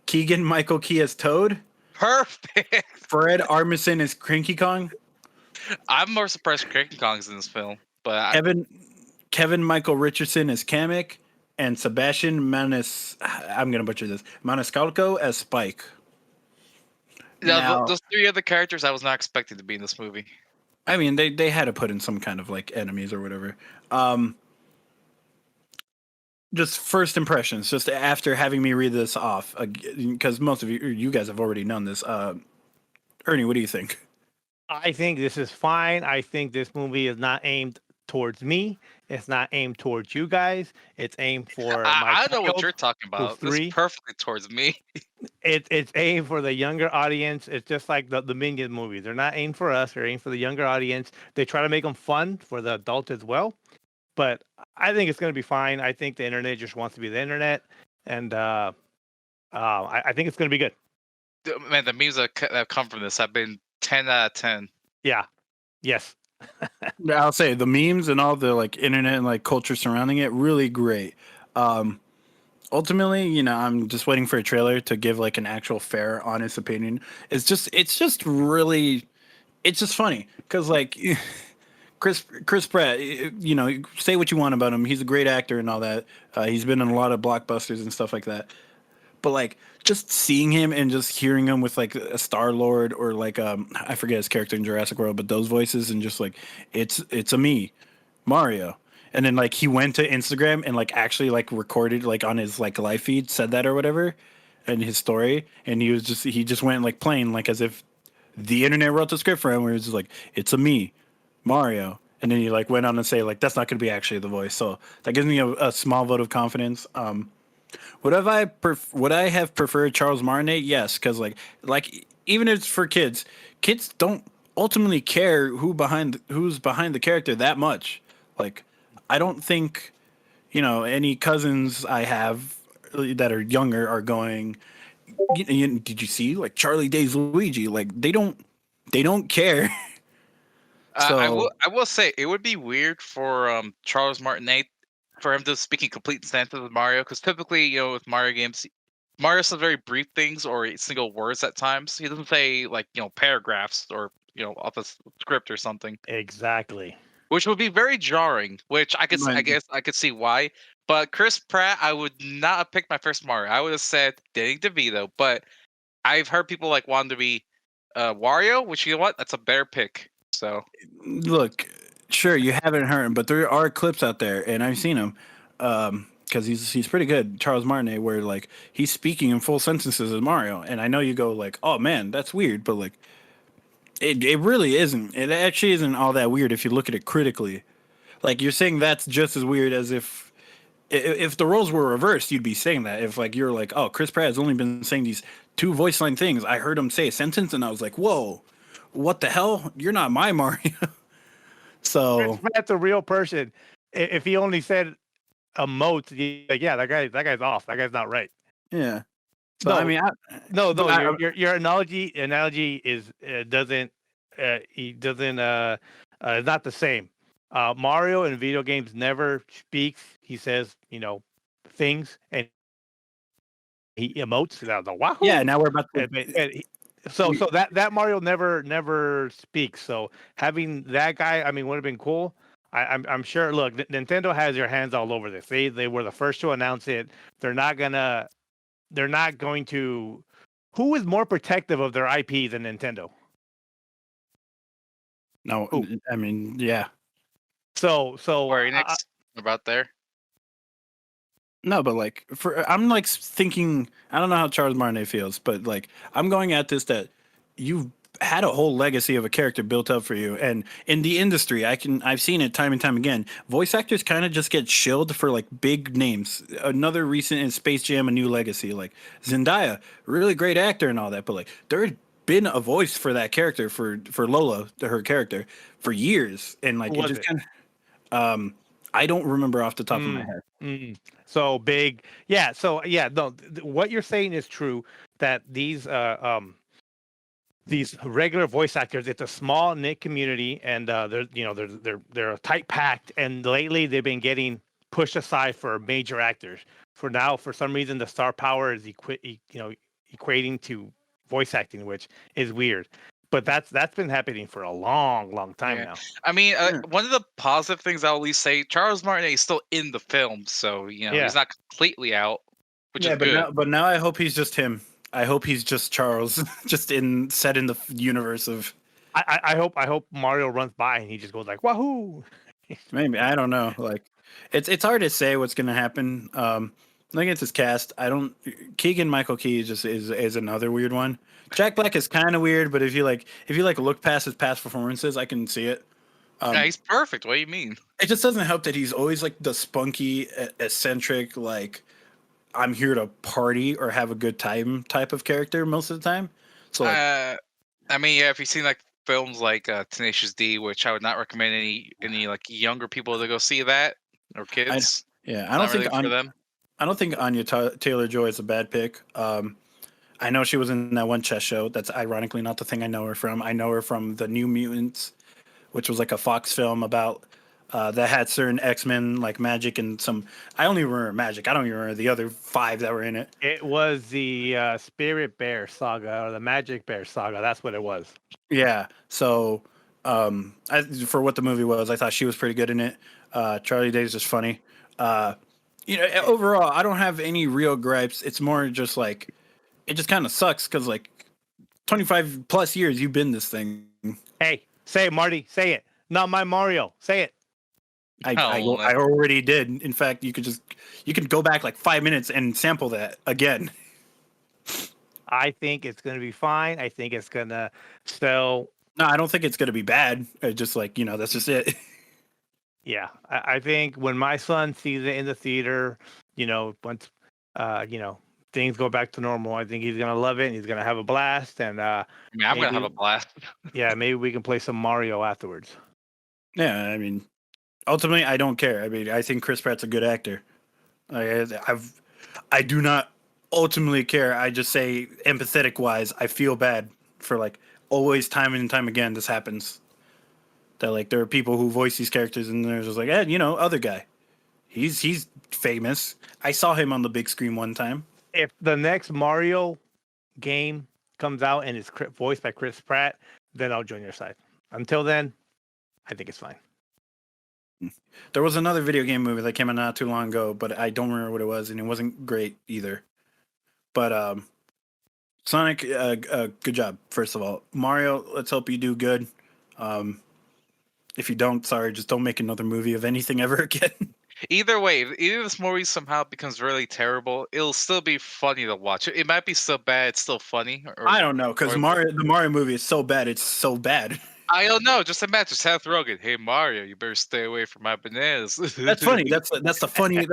Keegan Michael Key as Toad. Perfect. Fred Armisen as Cranky Kong. I'm more surprised Cranky Kong's in this film, but Kevin Michael Richardson as Kamek, and Sebastian I'm gonna butcher this. Maniscalco as Spike. Now, those three other characters I was not expecting to be in this movie. I mean, they had to put in some kind of like enemies or whatever. Just first impressions, just after having me read this off, because most of you guys have already known this. Ernie, what do you think? I think this is fine. I think this movie is not aimed towards me. It's not aimed towards you guys. It's aimed for I know what you're talking about. This is 3. perfectly towards me. It's aimed for the younger audience. It's just like the Minion movies. They're not aimed for us. They're aimed for the younger audience. They try to make them fun for the adult as well. But I think it's going to be fine. I think the internet just wants to be the internet, and I think it's going to be good. Man, the memes that come from this have been 10 out of 10. Yeah. Yes. I'll say the memes and all the like internet and like culture surrounding it really great. Ultimately, I'm just waiting for a trailer to give like an actual fair, honest opinion. It's just really, it's just funny because like Chris Pratt, say what you want about him. He's a great actor and all that. He's been in a lot of blockbusters and stuff like that. But like just seeing him and just hearing him with like a Star-Lord or like I forget his character in Jurassic World, but those voices and just like it's a me, Mario. And then like he went to Instagram and like actually like recorded like on his like live feed, said that or whatever in his story, and he just went like playing like as if the internet wrote the script for him, where he was just like, it's a me, Mario. And then he like went on to say like that's not going to be actually the voice. So that gives me a small vote of confidence. Would I have preferred Charles Martinet? Yes, because like even if it's for kids don't ultimately care who's behind the character that much. Like I don't think any cousins I have that are younger are going. Did you see like Charlie Day's Luigi? Like they don't care. So I will say it would be weird for Charles Martinet for him to speak in complete sentences with Mario, because typically, with Mario games, Mario says very brief things or single words at times. He doesn't say like paragraphs or off a script or something, Exactly. which would be very jarring. Which I Right. guess I could see why. But Chris Pratt, I would not have picked my first Mario. I would have said Danny DeVito. But I've heard people like wanting to be Wario, which that's a better pick. So look, sure you haven't heard him, but there are clips out there, and I've seen him because he's pretty good. Charles Martinet, where like he's speaking in full sentences as Mario, and I know you go like, oh man, that's weird, but like it really isn't. It actually isn't all that weird if you look at it critically. Like you're saying that's just as weird as if the roles were reversed, you'd be saying that. If like you're like, oh, Chris Pratt has only been saying these two voice line things. I heard him say a sentence, and I was like, whoa, what the hell? You're not my Mario. So Chris Pratt's a real person. If he only said emotes, like, yeah, that guy's off. That guy's not right. yeah. So No, I mean, your analogy is doesn't he doesn't is not the same. Mario in video games never speaks. He says things and he emotes. The wahoo. yeah. Now we're about to. So that Mario never speaks. So having that guy, I mean, would have been cool. I'm sure. Look, Nintendo has their hands all over this. They were the first to announce it. They're not going to. Who is more protective of their IP than Nintendo? No, Who? I mean, yeah. So Square Enix about there. No, but like I'm like thinking I don't know how Charles Martinet feels, but like I'm going at this that you've had a whole legacy of a character built up for you, and in the industry I've seen it time and time again. Voice actors kind of just get shilled for like big names. Another recent in Space Jam, A New Legacy, like Zendaya, really great actor and all that, but like there's been a voice for that character for Lola, her character, for years, and like who it was just it? kind of I don't remember off the top of my Mm, head. So big, yeah. So yeah, no. What you're saying is true. That these regular voice actors, it's a small knit community, and they're tight packed. And lately, they've been getting pushed aside for major actors. For now, for some reason, the star power is equating to voice acting, which is weird. But that's been happening for a long time Yeah, now. I mean, Yeah. one of the positive things I'll at least say, Charles Martinet is still in the film, so Yeah. he's not completely out, which Yeah, is good. but now I hope he's just him. I hope he's just Charles, just set in the universe of I hope Mario runs by and he just goes like wahoo. maybe I don't know. Like it's hard to say what's gonna happen. Looking at this cast, I don't. Keegan Michael Key is another weird one. Jack Black is kind of weird, but if you look past his past performances, I can see it. Yeah, he's perfect. What do you mean? It just doesn't help that he's always like the spunky, eccentric, like I'm here to party or have a good time type of character most of the time. So like I mean, yeah, if you've seen like films like Tenacious D, which I would not recommend any like younger people to go see that or I kids. yeah, Not really for them. I don't think Anya Taylor Joy is a bad pick. I know she was in that one chess show. That's ironically not the thing I know her from. I know her from the New Mutants, which was like a Fox film about that had certain X-Men like magic and some. I only remember magic. I don't even remember the other five that were in it. It was the Spirit Bear saga or the Magic Bear saga. That's what it was. Yeah. So for what the movie was, I thought she was pretty good in it. Charlie Day's just funny. Overall, I don't have any real gripes. It's more just like it just kind of sucks because like 25 plus years you've been this thing. Hey, say it, Marty. Say it. Not my Mario. Say it. I already did. In fact, you can go back like 5 minutes and sample that again. I think it's gonna be fine. I think it's gonna sell. No, I don't think it's gonna be bad. Just like that's just it. Yeah, I think when my son sees it in the theater, once things go back to normal, I think he's gonna love it and he's gonna have a blast. And I mean, I'm gonna have a blast. yeah, maybe we can play some Mario afterwards. Yeah, I mean, ultimately, I don't care. I mean, I think Chris Pratt's a good actor. I do not ultimately care. I just say empathetic wise, I feel bad for like always time and time again this happens. That like there are people who voice these characters and they're just like, other guy. He's famous. I saw him on the big screen one time. If the next Mario game comes out and it's voiced by Chris Pratt, then I'll join your side. Until then, I think it's fine. There was another video game movie that came out not too long ago, but I don't remember what it was, and it wasn't great either. But Sonic, good job, first of all. Mario, let's hope you do good. If you don't, sorry, just don't make another movie of anything ever again. Either way, either this movie somehow becomes really terrible, it'll still be funny to watch. It might be so bad, it's still funny. I don't know, because the Mario movie is so bad, it's so bad. I don't know. Just imagine Seth Rogen. Hey Mario, you better stay away from my bananas. That's funny. That's a funny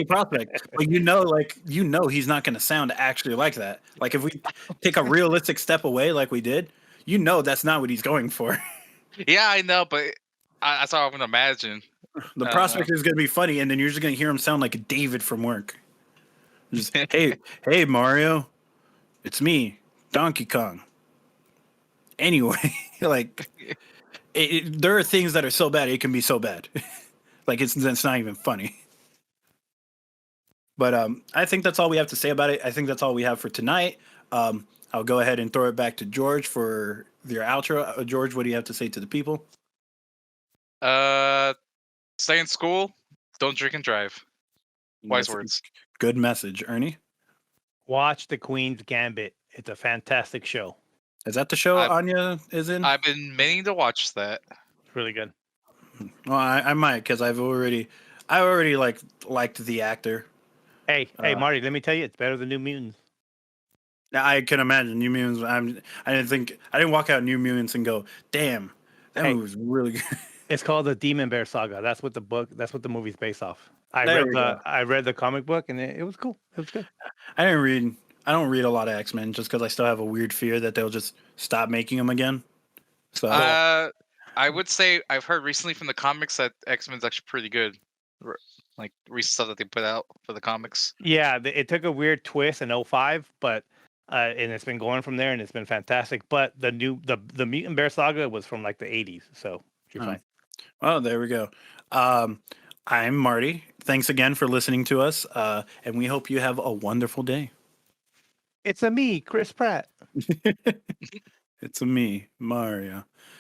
prospect. But he's not going to sound actually like that. Like if we take a realistic step away, like we did, that's not what he's going for. Yeah, I know, but that's all I'm gonna imagine. The prospect is going to be funny, and then you're just going to hear him sound like David from work. Just hey Mario, it's me, Donkey Kong. Anyway, like there are things that are so bad it can be so bad. Like it's not even funny. But I think that's all we have to say about it. I think that's all we have for tonight. I'll go ahead and throw it back to George for your outro. George, what do you have to say to the people? Stay in school. Don't drink and drive. Wise words. Good message, Ernie. Watch The Queen's Gambit. It's a fantastic show. Is that the show Anya is in? I've been meaning to watch that. It's really good. Well, I might because I already liked the actor. Hey, Uh, Marty, let me tell you, it's better than New Mutants. I can imagine New Mutants. I didn't walk out New Mutants and go, damn, that Hey. movie was really good. It's called the Demon Bear Saga. That's what the movie's based off. There we go. I read the comic book and it was cool. It was good. I didn't read. I don't read a lot of X-Men just because I still have a weird fear that they'll just stop making them again. So I would say I've heard recently from the comics that X-Men's actually pretty good. Like recent stuff that they put out for the comics. Yeah, it took a weird twist in 05, but and it's been going from there and it's been fantastic. But the Mutant Bear Saga was from like the 80s, so you're fine. Oh, there we go. I'm Marty. Thanks again for listening to us, and we hope you have a wonderful day. It's a me, Chris Pratt. It's a me, Mario.